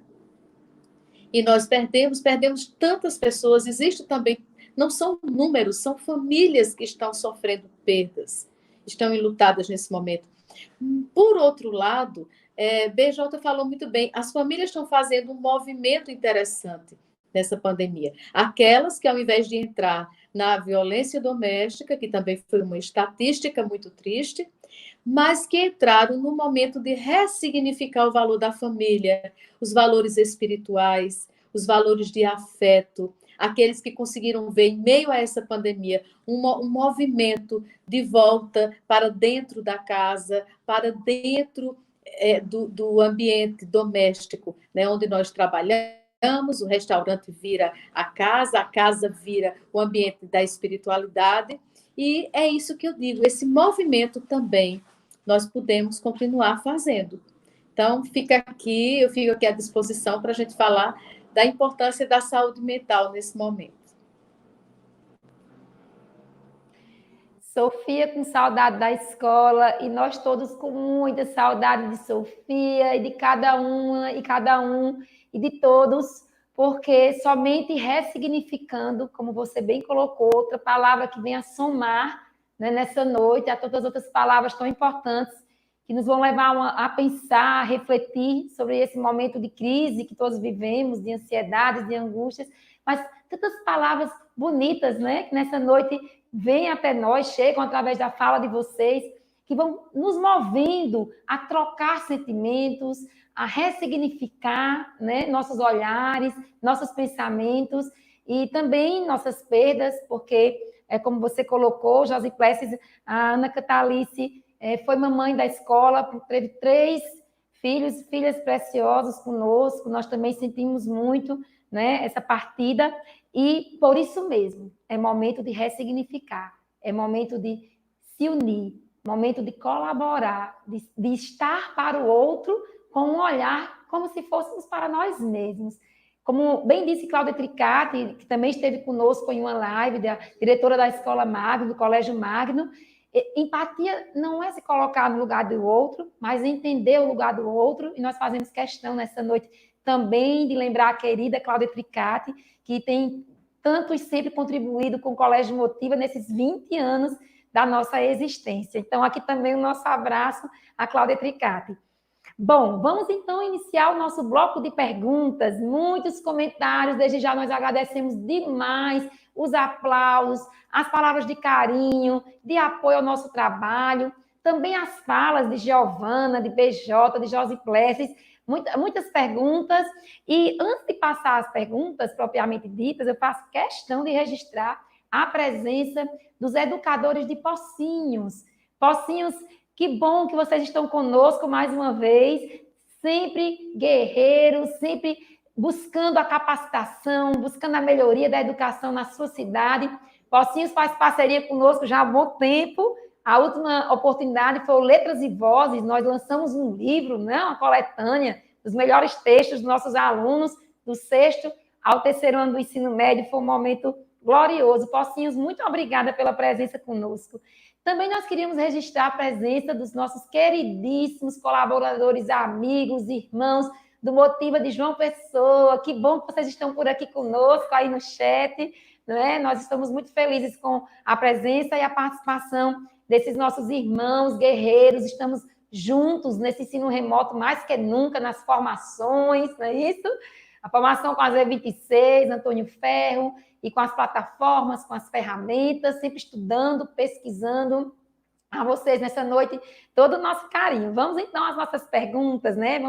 e nós perdemos tantas pessoas, existe também, não são números, são famílias que estão sofrendo perdas, estão enlutadas nesse momento. Por outro lado, BJ falou muito bem, as famílias estão fazendo um movimento interessante nessa pandemia. Aquelas que, ao invés de entrar na violência doméstica, que também foi uma estatística muito triste, mas que entraram no momento de ressignificar o valor da família, os valores espirituais, os valores de afeto, aqueles que conseguiram ver, em meio a essa pandemia, um movimento de volta para dentro da casa, para dentro do ambiente doméstico, né, onde nós trabalhamos, o restaurante vira a casa vira o ambiente da espiritualidade, e é isso que eu digo, esse movimento também nós podemos continuar fazendo. Então, eu fico aqui à disposição para a gente falar da importância da saúde mental nesse momento. Sofia com saudade da escola, e nós todos com muita saudade de Sofia e de cada uma e cada um e de todos, porque somente ressignificando, como você bem colocou, outra palavra que vem a somar, né, nessa noite, a todas as outras palavras tão importantes que nos vão levar a pensar, a refletir sobre esse momento de crise que todos vivemos, de ansiedades, de angústias, mas tantas palavras bonitas, né, que nessa noite vêm até nós, chegam através da fala de vocês, que vão nos movendo a trocar sentimentos, a ressignificar, né, nossos olhares, nossos pensamentos e também nossas perdas, porque, como você colocou, Josi Plessis, a Ana Catalice foi mamãe da escola, teve 3 filhos, filhas preciosas conosco, nós também sentimos muito, né, essa partida, e por isso mesmo, é momento de ressignificar, é momento de se unir, momento de colaborar, de estar para o outro com um olhar como se fôssemos para nós mesmos. Como bem disse Cláudia Tricati, que também esteve conosco em uma live, da diretora da Escola Magno, do Colégio Magno, empatia não é se colocar no lugar do outro, mas entender o lugar do outro, e nós fazemos questão nessa noite também de lembrar a querida Cláudia Tricati, que tem tanto e sempre contribuído com o Colégio Motiva nesses 20 anos da nossa existência. Então, aqui também o nosso abraço à Cláudia Tricati. Bom, vamos então iniciar o nosso bloco de perguntas, muitos comentários, desde já nós agradecemos demais os aplausos, as palavras de carinho, de apoio ao nosso trabalho, também as falas de Giovana, de BJ, de Josi Plessis, muitas perguntas, e antes de passar as perguntas propriamente ditas, eu faço questão de registrar a presença dos educadores de Pocinhos. Pocinhos, que bom que vocês estão conosco mais uma vez, sempre guerreiros, sempre buscando a capacitação, buscando a melhoria da educação na sua cidade. Pocinhos faz parceria conosco já há bom tempo. A última oportunidade foi o Letras e Vozes, nós lançamos um livro, né, uma coletânea dos melhores textos dos nossos alunos, do 6º ao 3º ano do ensino médio, foi um momento glorioso. Pocinhos, muito obrigada pela presença conosco. Também nós queríamos registrar a presença dos nossos queridíssimos colaboradores, amigos, irmãos do Motiva de João Pessoa. Que bom que vocês estão por aqui conosco, aí no chat, né? Nós estamos muito felizes com a presença e a participação desses nossos irmãos guerreiros. Estamos juntos nesse ensino remoto mais que nunca, nas formações, não é isso? A formação com a Z26, Antônio Ferro, e com as plataformas, com as ferramentas, sempre estudando, pesquisando. A vocês nessa noite todo o nosso carinho. Vamos então às nossas perguntas, né?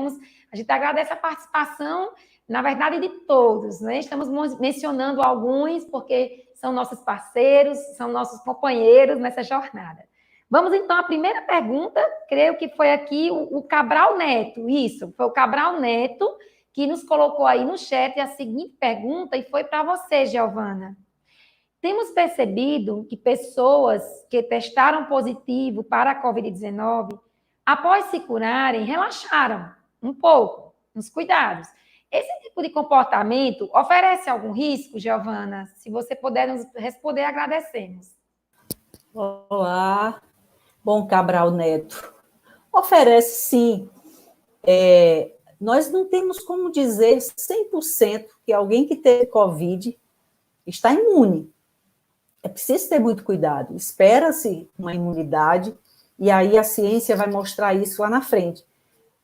A gente agradece a participação, na verdade, de todos, né? Estamos mencionando alguns, porque são nossos parceiros, são nossos companheiros nessa jornada. Vamos, então, à primeira pergunta, creio que foi aqui o Cabral Neto, isso, foi o Cabral Neto que nos colocou aí no chat a seguinte pergunta, e foi para você, Giovana. Temos percebido que pessoas que testaram positivo para a Covid-19, após se curarem, relaxaram um pouco nos cuidados. Esse tipo de comportamento oferece algum risco, Giovana? Se você puder nos responder, agradecemos. Olá. Bom, Cabral Neto. Oferece, sim. Nós não temos como dizer 100% que alguém que teve Covid está imune. É preciso ter muito cuidado. Espera-se uma imunidade e aí a ciência vai mostrar isso lá na frente.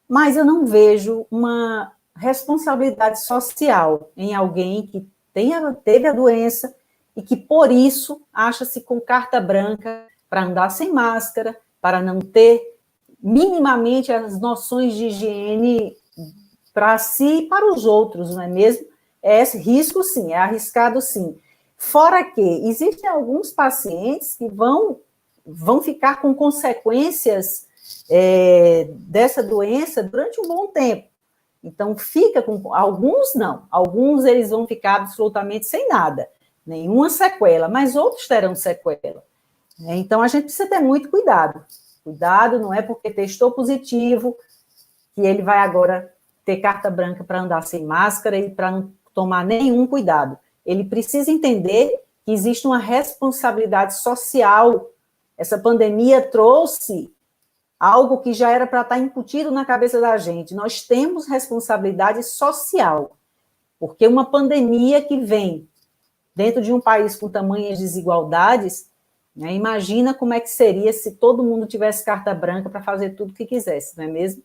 Mas eu não vejo uma responsabilidade social em alguém que teve a doença e que, por isso, acha-se com carta branca para andar sem máscara, para não ter minimamente as noções de higiene para si e para os outros, não é mesmo? É risco, sim, é arriscado, sim. Fora que existem alguns pacientes que vão ficar com consequências dessa doença durante um bom tempo. Então, fica com... Alguns não. Alguns eles vão ficar absolutamente sem nada. Nenhuma sequela, mas outros terão sequela. Então, a gente precisa ter muito cuidado. Cuidado, não é porque testou positivo que ele vai agora ter carta branca para andar sem máscara e para não tomar nenhum cuidado. Ele precisa entender que existe uma responsabilidade social. Essa pandemia trouxe algo que já era para estar incutido na cabeça da gente. Nós temos responsabilidade social, porque uma pandemia que vem dentro de um país com tamanhas desigualdades, né, imagina como é que seria se todo mundo tivesse carta branca para fazer tudo o que quisesse, não é mesmo?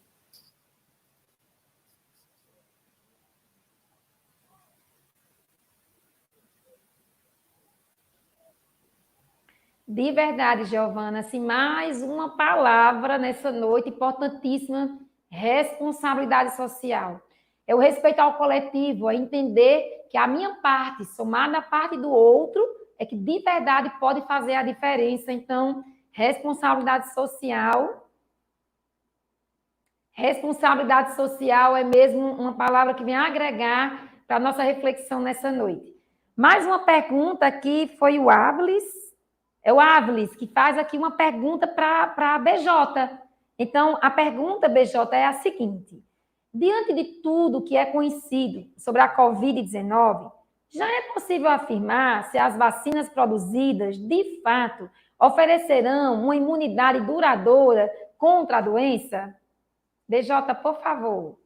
De verdade, Giovana, assim, mais uma palavra nessa noite importantíssima, responsabilidade social. É o respeito ao coletivo, é entender que a minha parte, somada à parte do outro, é que de verdade pode fazer a diferença. Então, responsabilidade social é mesmo uma palavra que vem agregar para a nossa reflexão nessa noite. Mais uma pergunta aqui foi o Avlis. É o Avlis que faz aqui uma pergunta para a BJ. Então, a pergunta, BJ, é a seguinte. Diante de tudo que é conhecido sobre a Covid-19, já é possível afirmar se as vacinas produzidas, de fato, oferecerão uma imunidade duradoura contra a doença? BJ, por favor.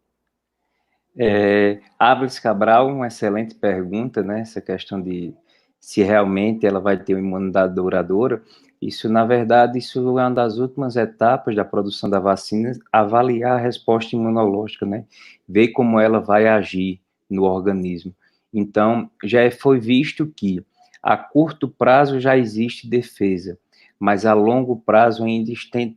Áviles Cabral, uma excelente pergunta, né? Essa questão de se realmente ela vai ter uma imunidade duradoura. Isso, na verdade, isso é uma das últimas etapas da produção da vacina, avaliar a resposta imunológica, né? Ver como ela vai agir no organismo. Então, já foi visto que a curto prazo já existe defesa, mas a longo prazo ainda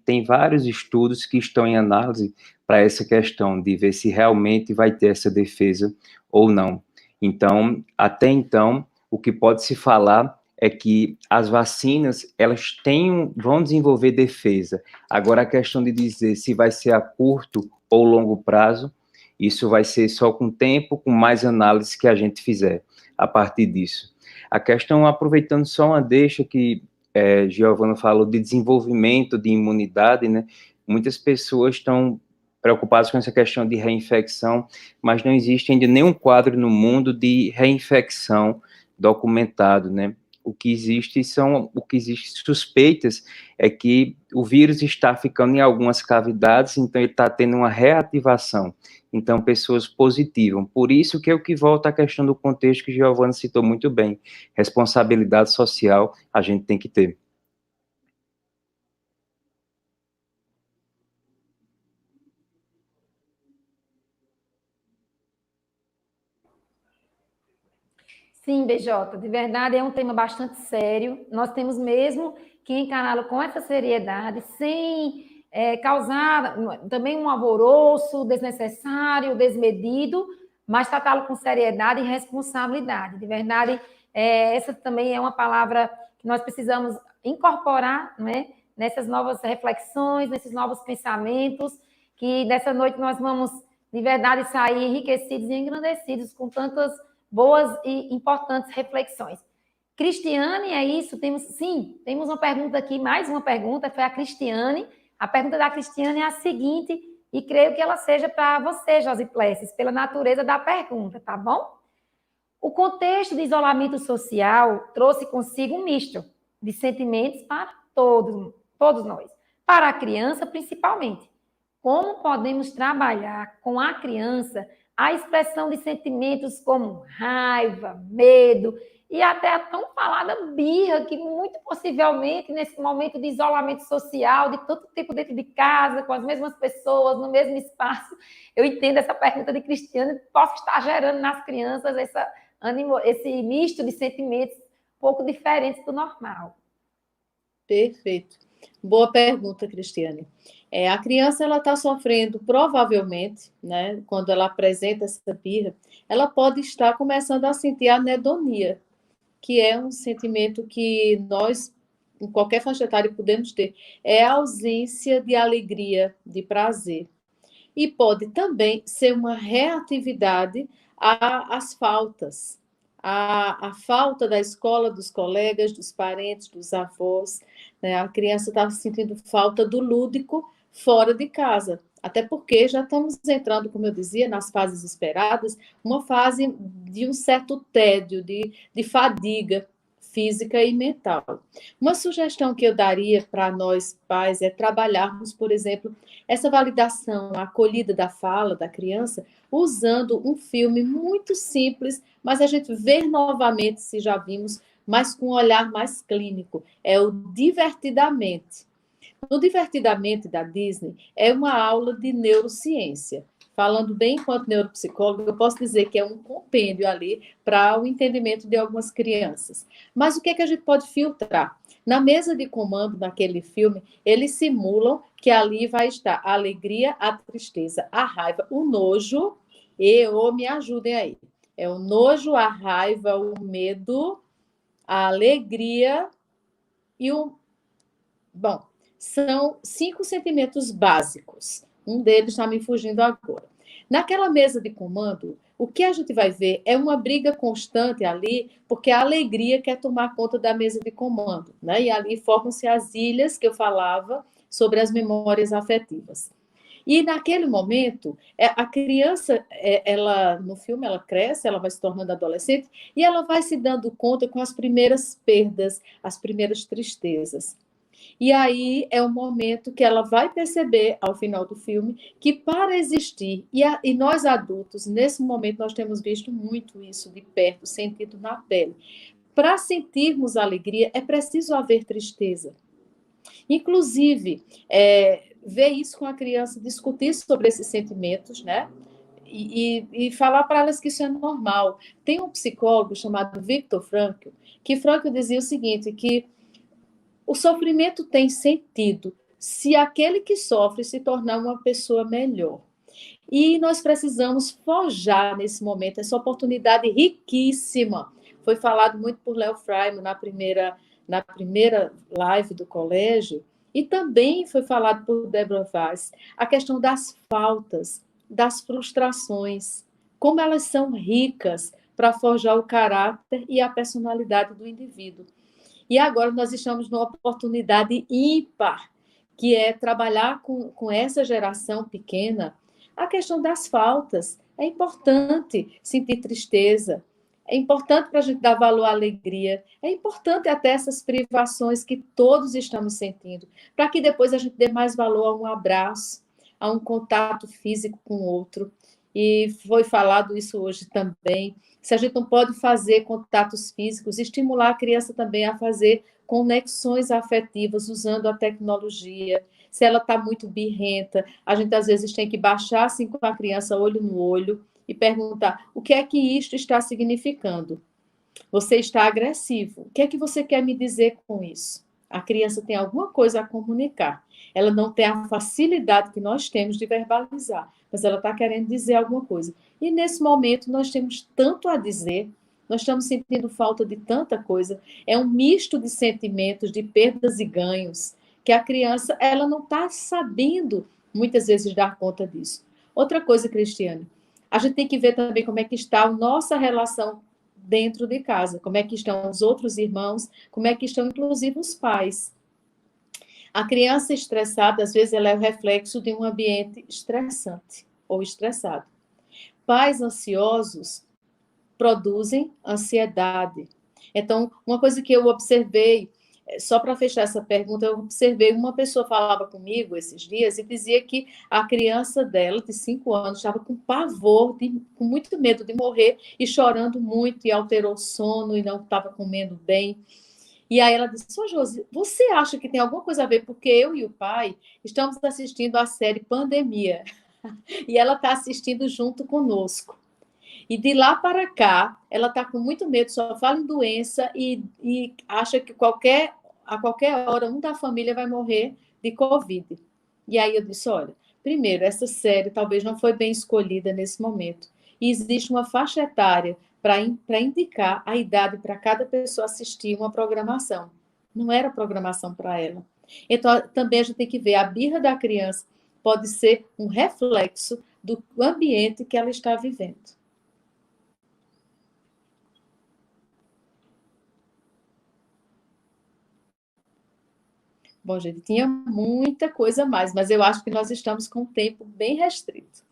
tem vários estudos que estão em análise para essa questão de ver se realmente vai ter essa defesa ou não. Então, até então, o que pode se falar é que as vacinas, elas vão desenvolver defesa. Agora, a questão de dizer se vai ser a curto ou longo prazo, isso vai ser só com o tempo, com mais análise que a gente fizer a partir disso. A questão, aproveitando só uma deixa que Giovana falou de desenvolvimento de imunidade, né? Muitas pessoas estão preocupadas com essa questão de reinfecção, mas não existe ainda nenhum quadro no mundo de reinfecção documentado, né? O que existe suspeitas é que o vírus está ficando em algumas cavidades, então ele está tendo uma reativação. Então, pessoas positivam. Por isso que é o que volta à questão do contexto que Giovana citou muito bem. Responsabilidade social a gente tem que ter. Sim, BJ, de verdade é um tema bastante sério. Nós temos mesmo que encará-lo com essa seriedade, sem causar também um alvoroço desnecessário, desmedido, mas tratá-lo com seriedade e responsabilidade. De verdade, Essa também é uma palavra que nós precisamos incorporar, não é? Nessas novas reflexões, nesses novos pensamentos, que nessa noite nós vamos, de verdade, sair enriquecidos e engrandecidos com tantas boas e importantes reflexões. Cristiane, é isso? Temos uma pergunta aqui, mais uma pergunta, foi a Cristiane. A pergunta da Cristiane é a seguinte, e creio que ela seja para você, Josiplessis, pela natureza da pergunta, tá bom? O contexto de isolamento social trouxe consigo um misto de sentimentos para todos nós, para a criança principalmente. Como podemos trabalhar com a criança a expressão de sentimentos como raiva, medo e até a tão falada birra, que muito possivelmente nesse momento de isolamento social, de tanto tempo dentro de casa, com as mesmas pessoas, no mesmo espaço, eu entendo essa pergunta de Cristiane, posso estar gerando nas crianças esse misto de sentimentos um pouco diferentes do normal. Perfeito. Boa pergunta, Cristiane. A criança ela está sofrendo, provavelmente, né, quando ela apresenta essa birra, ela pode estar começando a sentir anedonia, que é um sentimento que nós, em qualquer faixa etária, podemos ter. É a ausência de alegria, de prazer. E pode também ser uma reatividade às faltas. A falta da escola, dos colegas, dos parentes, dos avós, né? A criança está sentindo falta do lúdico fora de casa, até porque já estamos entrando, como eu dizia, nas fases esperadas, uma fase de um certo tédio, de fadiga física e mental. Uma sugestão que eu daria para nós pais é trabalharmos, por exemplo, essa validação, a acolhida da fala da criança, usando um filme muito simples, mas a gente ver novamente, se já vimos, mas com um olhar mais clínico. É o Divertidamente. No Divertidamente da Disney, é uma aula de neurociência. Falando bem enquanto neuropsicóloga, eu posso dizer que é um compêndio ali para o entendimento de algumas crianças. Mas o que é que a gente pode filtrar? Na mesa de comando, naquele filme, eles simulam que ali vai estar a alegria, a tristeza, a raiva, o nojo me ajudem aí. É o nojo, a raiva, o medo, a alegria e o... Bom, são 5 sentimentos básicos. Um deles está me fugindo agora. Naquela mesa de comando, o que a gente vai ver é uma briga constante ali, porque a alegria quer tomar conta da mesa de comando, né? E ali formam-se as ilhas que eu falava sobre as memórias afetivas. E naquele momento, a criança, ela no filme, ela cresce, ela vai se tornando adolescente, e ela vai se dando conta com as primeiras perdas, as primeiras tristezas. E aí é o momento que ela vai perceber, ao final do filme, que para existir, e nós adultos, nesse momento, nós temos visto muito isso de perto, sentido na pele. Para sentirmos alegria, é preciso haver tristeza. Inclusive, ver isso com a criança, discutir sobre esses sentimentos, né? E falar para elas que isso é normal. Tem um psicólogo chamado Viktor Frankl, que Frankl dizia o seguinte, que o sofrimento tem sentido se aquele que sofre se tornar uma pessoa melhor. E nós precisamos forjar nesse momento essa oportunidade riquíssima. Foi falado muito por Léo Freiman na primeira live do colégio, e também foi falado por Débora Vaz, a questão das faltas, das frustrações, como elas são ricas para forjar o caráter e a personalidade do indivíduo. E agora nós estamos numa oportunidade ímpar, que é trabalhar com essa geração pequena a questão das faltas. É importante sentir tristeza, é importante para a gente dar valor à alegria, é importante até essas privações que todos estamos sentindo, para que depois a gente dê mais valor a um abraço, a um contato físico com o outro. E foi falado isso hoje também. Se a gente não pode fazer contatos físicos, estimular a criança também a fazer conexões afetivas usando a tecnologia. Se ela está muito birrenta, a gente às vezes tem que baixar assim com a criança olho no olho e perguntar: o que é que isto está significando? Você está agressivo. O que é que você quer me dizer com isso? A criança tem alguma coisa a comunicar. Ela não tem a facilidade que nós temos de verbalizar, mas ela está querendo dizer alguma coisa. E nesse momento nós temos tanto a dizer, nós estamos sentindo falta de tanta coisa. É um misto de sentimentos, de perdas e ganhos, que a criança ela não está sabendo, muitas vezes, dar conta disso. Outra coisa, Cristiane, a gente tem que ver também como é que está a nossa relação dentro de casa, como é que estão os outros irmãos, como é que estão, inclusive, os pais. A criança estressada, às vezes, ela é o reflexo de um ambiente estressante ou estressado. Pais ansiosos produzem ansiedade. Então, uma coisa que eu observei, só para fechar essa pergunta, eu observei uma pessoa falava comigo esses dias e dizia que a criança dela, de 5 anos, estava com pavor, com muito medo de morrer e chorando muito e alterou o sono e não estava comendo bem. E aí ela disse, Josi, você acha que tem alguma coisa a ver? Porque eu e o pai estamos assistindo a série Pandemia e ela está assistindo junto conosco. E de lá para cá, ela está com muito medo, só fala em doença e acha que a qualquer hora um da família vai morrer de Covid. E aí eu disse, olha, primeiro, essa série talvez não foi bem escolhida nesse momento. E existe uma faixa etária para indicar a idade para cada pessoa assistir uma programação. Não era programação para ela. Então, também a gente tem que ver, a birra da criança pode ser um reflexo do ambiente que ela está vivendo. Bom, gente, tinha muita coisa a mais, mas eu acho que nós estamos com um tempo bem restrito.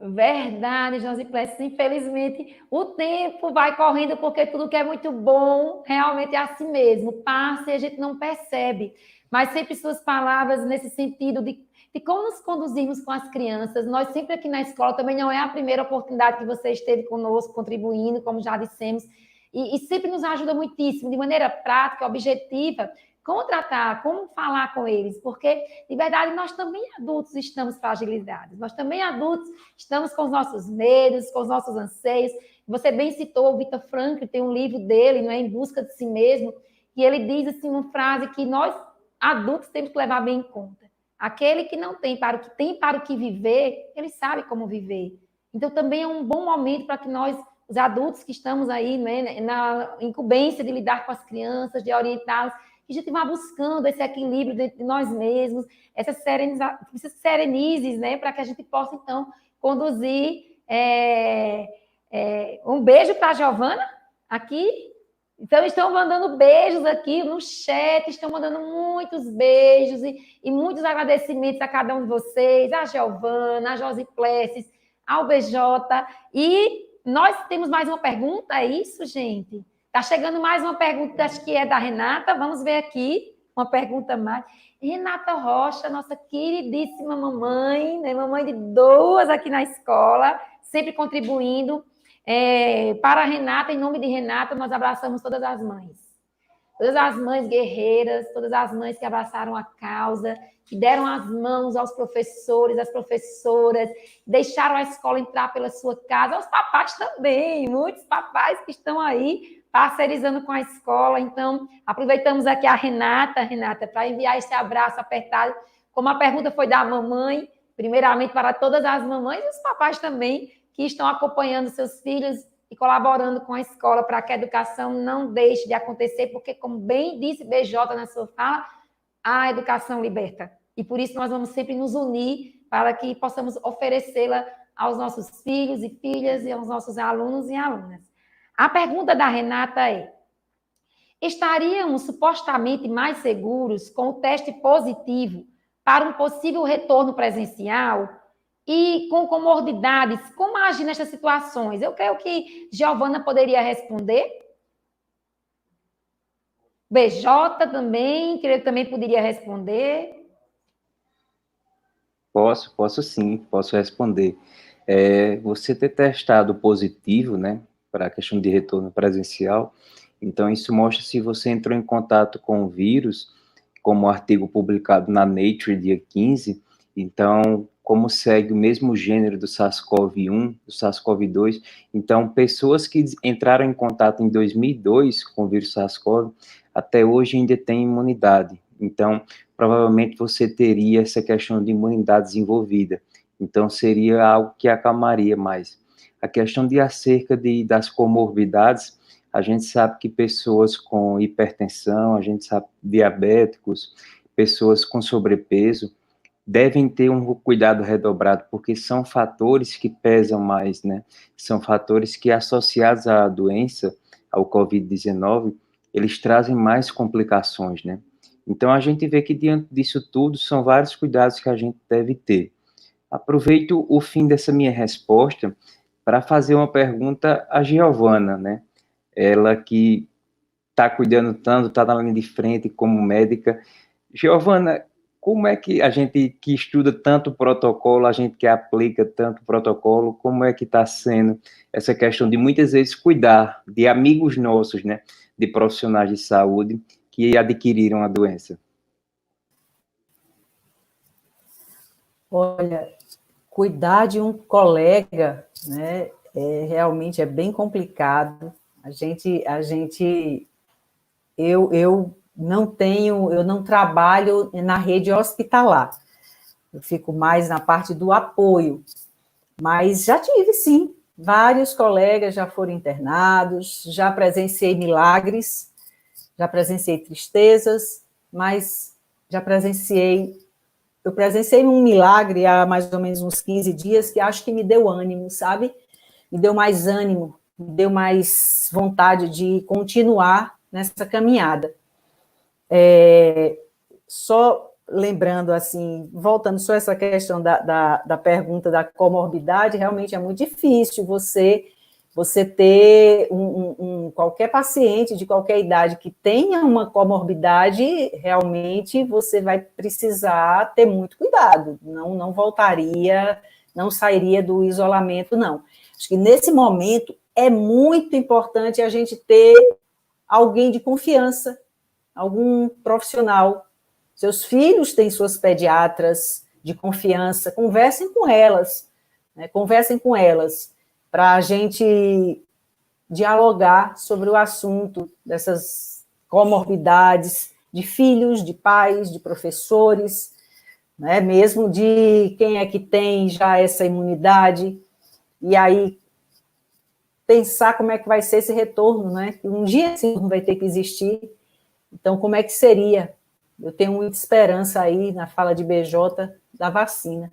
Verdade, Josiplessis. Infelizmente, o tempo vai correndo porque tudo que é muito bom realmente é assim mesmo. Passa e a gente não percebe. Mas sempre suas palavras nesse sentido de como nos conduzirmos com as crianças. Nós sempre aqui na escola também não é a primeira oportunidade que você esteve conosco, contribuindo, como já dissemos, e sempre nos ajuda muitíssimo, de maneira prática, objetiva, como tratar, como falar com eles, porque, de verdade, nós também adultos estamos fragilizados, nós também adultos estamos com os nossos medos, com os nossos anseios. Você bem citou o Viktor Frankl, tem um livro dele, não é, Em Busca de Si Mesmo, e ele diz assim uma frase que nós, adultos, temos que levar bem em conta. Aquele que não tem para o que viver, ele sabe como viver. Então, também é um bom momento para que nós, os adultos que estamos aí, né, na incumbência de lidar com as crianças, de orientá-las, que a gente vá buscando esse equilíbrio dentro de nós mesmos, essas serenizes, né, para que a gente possa, então, conduzir. Um beijo para a Giovana, aqui. Então, estão mandando beijos aqui no chat, estão mandando muitos beijos e muitos agradecimentos a cada um de vocês, a Giovana, a Josiplessis, ao BJ. E nós temos mais uma pergunta, é isso, gente? Está chegando mais uma pergunta, acho que é da Renata. Vamos ver aqui uma pergunta mais. Renata Rocha, nossa queridíssima mamãe, né? Mamãe de 2 aqui na escola, sempre contribuindo. Para a Renata, em nome de Renata, nós abraçamos todas as mães. Todas as mães guerreiras, todas as mães que abraçaram a causa, que deram as mãos aos professores, às professoras, deixaram a escola entrar pela sua casa, aos papais também, muitos papais que estão aí parcerizando com a escola. Então, aproveitamos aqui a Renata, para enviar esse abraço apertado, como a pergunta foi da mamãe, primeiramente para todas as mamães e os papais também, que estão acompanhando seus filhos e colaborando com a escola para que a educação não deixe de acontecer, porque, como bem disse BJ na sua fala, a educação liberta. E por isso nós vamos sempre nos unir para que possamos oferecê-la aos nossos filhos e filhas e aos nossos alunos e alunas. A pergunta da Renata é: estaríamos supostamente mais seguros com o teste positivo para um possível retorno presencial? E com comorbidades, como agir nessas situações? Eu creio que Giovana poderia responder. BJ também, creio que também poderia responder. Posso sim, posso responder. Você ter testado positivo, né, para a questão de retorno presencial, então isso mostra se você entrou em contato com o vírus, como o artigo publicado na Nature, dia 15, então, como segue o mesmo gênero do SARS-CoV-1, do SARS-CoV-2, então, pessoas que entraram em contato em 2002 com o vírus SARS-CoV, até hoje ainda têm imunidade. Então, provavelmente você teria essa questão de imunidade desenvolvida. Então, seria algo que acalmaria mais. A questão de acerca das comorbidades, a gente sabe que pessoas com hipertensão, a gente sabe diabéticos, pessoas com sobrepeso, devem ter um cuidado redobrado, porque são fatores que pesam mais, né? São fatores que, associados à doença, ao Covid-19, eles trazem mais complicações, né? Então, a gente vê que, diante disso tudo, são vários cuidados que a gente deve ter. Aproveito o fim dessa minha resposta para fazer uma pergunta à Giovana, né? Ela que está cuidando tanto, está na linha de frente como médica. Giovana, como é que a gente que estuda tanto protocolo, a gente que aplica tanto protocolo, como é que está sendo essa questão de muitas vezes cuidar de amigos nossos, né? De profissionais de saúde que adquiriram a doença? Olha, cuidar de um colega, né, realmente é bem complicado. Eu não trabalho na rede hospitalar. Eu fico mais na parte do apoio. Mas já tive, sim, vários colegas já foram internados, já presenciei milagres, já presenciei tristezas, mas já eu presenciei um milagre há mais ou menos uns 15 dias que acho que me deu ânimo, sabe? Me deu mais ânimo, me deu mais vontade de continuar nessa caminhada. Só lembrando, assim, voltando só essa questão da pergunta da comorbidade, realmente é muito difícil você ter qualquer paciente de qualquer idade que tenha uma comorbidade, realmente você vai precisar ter muito cuidado, não voltaria, não sairia do isolamento, não. Acho que nesse momento é muito importante a gente ter alguém de confiança, algum profissional. Seus filhos têm suas pediatras de confiança, conversem com elas, né? Conversem com elas, para a gente dialogar sobre o assunto dessas comorbidades de filhos, de pais, de professores, né? Mesmo de quem é que tem já essa imunidade, e aí pensar como é que vai ser esse retorno, né? Que um dia sim vai ter que existir. Então, como é que seria? Eu tenho muita esperança aí na fala de BJ da vacina.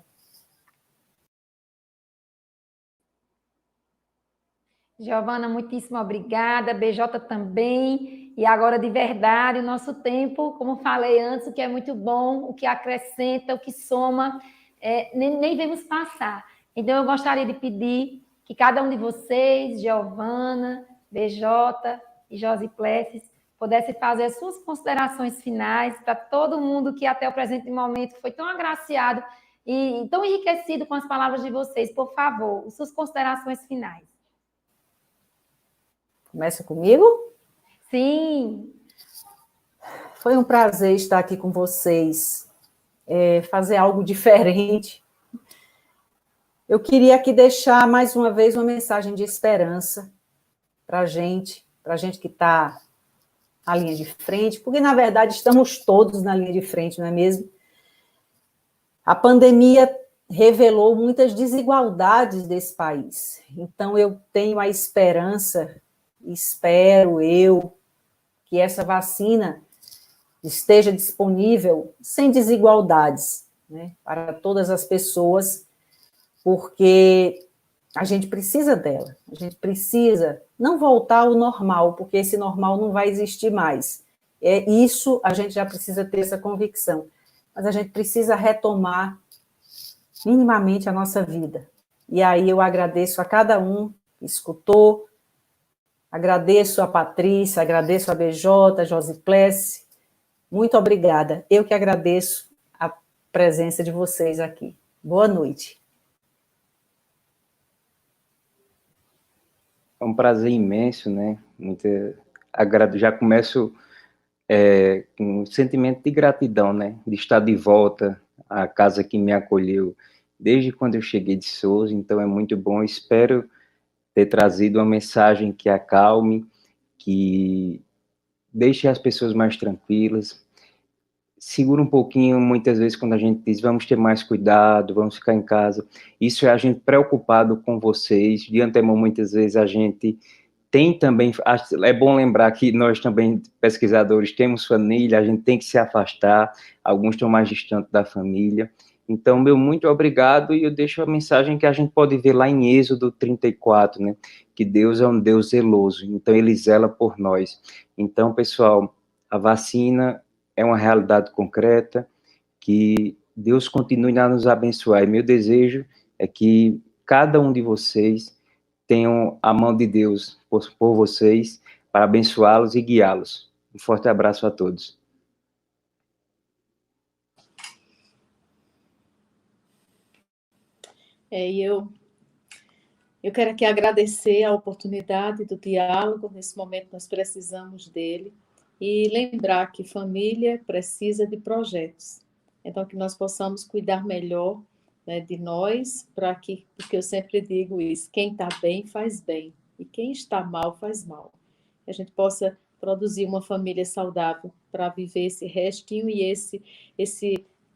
Giovana, muitíssimo obrigada, BJ também, e agora de verdade, o nosso tempo, como falei antes, o que é muito bom, o que acrescenta, o que soma, nem vemos passar. Então, eu gostaria de pedir que cada um de vocês, Giovana, BJ e Josi Plessis, pudesse fazer as suas considerações finais para todo mundo que até o presente momento foi tão agraciado e tão enriquecido com as palavras de vocês. Por favor, suas considerações finais. Começa comigo? Sim. Foi um prazer estar aqui com vocês, fazer algo diferente. Eu queria aqui deixar mais uma vez uma mensagem de esperança para a gente que está na linha de frente, porque, na verdade, estamos todos na linha de frente, não é mesmo? A pandemia revelou muitas desigualdades desse país. Então, eu tenho a esperança, espero que essa vacina esteja disponível sem desigualdades, né, para todas as pessoas, porque a gente precisa dela, a gente precisa não voltar ao normal, porque esse normal não vai existir mais. Isso a gente já precisa ter essa convicção, mas a gente precisa retomar minimamente a nossa vida. E aí eu agradeço a cada um que escutou, agradeço a Patrícia, agradeço a BJ, a Josi Plessis, muito obrigada. Eu que agradeço a presença de vocês aqui. Boa noite. É um prazer imenso, né? Já começo com um sentimento de gratidão, né? De estar de volta à casa que me acolheu desde quando eu cheguei de Sousa, então é muito bom. Espero ter trazido uma mensagem que acalme, que deixe as pessoas mais tranquilas. segura um pouquinho, muitas vezes, quando a gente diz, vamos ter mais cuidado, vamos ficar em casa. Isso é a gente preocupado com vocês. De antemão, muitas vezes, a gente tem também, é bom lembrar que nós também, pesquisadores, temos família, a gente tem que se afastar, alguns estão mais distantes da família. Então, meu muito obrigado, e eu deixo a mensagem que a gente pode ver lá em Êxodo 34, né? Que Deus é um Deus zeloso, então ele zela por nós. Então, pessoal, a vacina é uma realidade concreta, que Deus continue a nos abençoar, e meu desejo é que cada um de vocês tenham a mão de Deus por vocês, para abençoá-los e guiá-los. Um forte abraço a todos. Eu quero aqui agradecer a oportunidade do diálogo, nesse momento nós precisamos dele, e lembrar que família precisa de projetos. Então, que nós possamos cuidar melhor, né, de nós, porque eu sempre digo isso, quem está bem faz bem, e quem está mal faz mal. Que a gente possa produzir uma família saudável para viver esse restinho e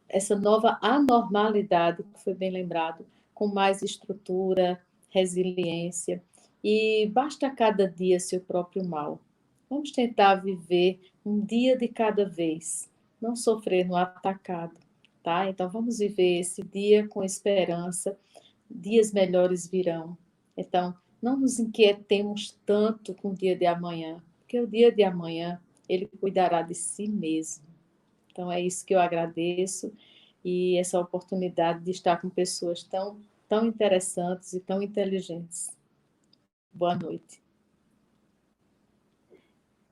essa nova anormalidade, que foi bem lembrado, com mais estrutura, resiliência, e basta cada dia seu próprio mal. Vamos tentar viver um dia de cada vez, não sofrer no atacado, tá? Então vamos viver esse dia com esperança, dias melhores virão. Então não nos inquietemos tanto com o dia de amanhã, porque o dia de amanhã ele cuidará de si mesmo. Então é isso que eu agradeço, e essa oportunidade de estar com pessoas tão interessantes e tão inteligentes. Boa noite.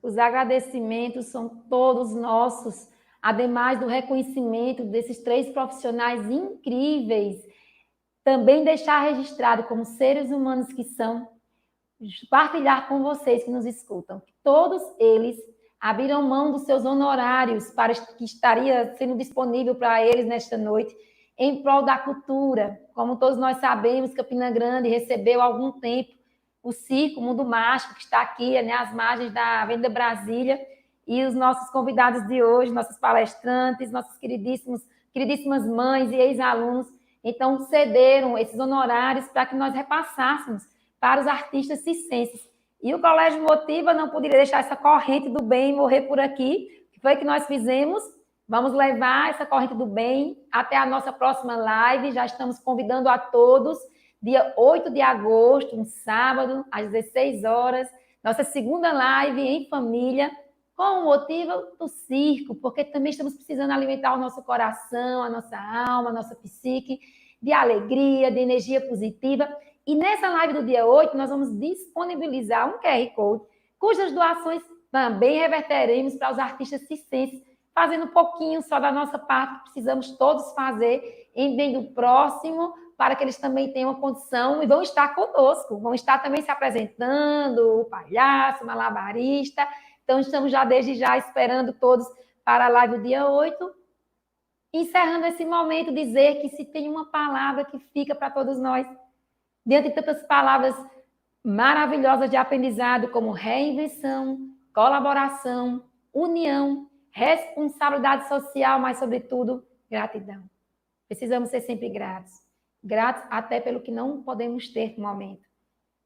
Os agradecimentos são todos nossos, ademais do reconhecimento desses 3 profissionais incríveis. Também deixar registrado como seres humanos que são, partilhar com vocês que nos escutam, que todos eles abriram mão dos seus honorários para que estaria sendo disponível para eles nesta noite, em prol da cultura. Como todos nós sabemos, Campina Grande recebeu há algum tempo o Circo Mundo Mágico, que está aqui, né, às margens da Avenida Brasília, e os nossos convidados de hoje, nossos palestrantes, nossas queridíssimas mães e ex-alunos, então cederam esses honorários para que nós repassássemos para os artistas circenses. E o Colégio Motiva não poderia deixar essa corrente do bem morrer por aqui, que foi que nós fizemos. Vamos levar essa corrente do bem até a nossa próxima live. Já estamos convidando a todos, dia 8 de agosto, um sábado, às 16 horas, nossa segunda live em família, com o motivo do circo, porque também estamos precisando alimentar o nosso coração, a nossa alma, a nossa psique, de alegria, de energia positiva. E nessa live do dia 8, nós vamos disponibilizar um QR Code, cujas doações também reverteremos para os artistas circenses, fazendo um pouquinho só da nossa parte, que precisamos todos fazer em bem do próximo, para que eles também tenham uma condição e vão estar conosco, vão estar também se apresentando, o palhaço, o malabarista. Então, estamos já desde já esperando todos para a live do dia 8. Encerrando esse momento, dizer que se tem uma palavra que fica para todos nós, diante de tantas palavras maravilhosas de aprendizado, como reinvenção, colaboração, união, responsabilidade social, mas, sobretudo, gratidão. Precisamos ser sempre gratos. Gratos até pelo que não podemos ter no momento.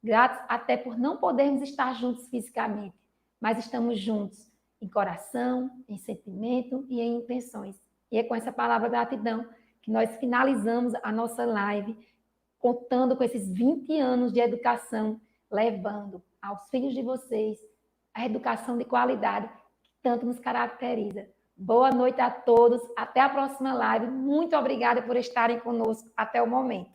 Gratos até por não podermos estar juntos fisicamente, mas estamos juntos em coração, em sentimento e em intenções. E é com essa palavra gratidão que nós finalizamos a nossa live, contando com esses 20 anos de educação, levando aos filhos de vocês a educação de qualidade que tanto nos caracteriza. Boa noite a todos, até a próxima live. Muito obrigada por estarem conosco até o momento.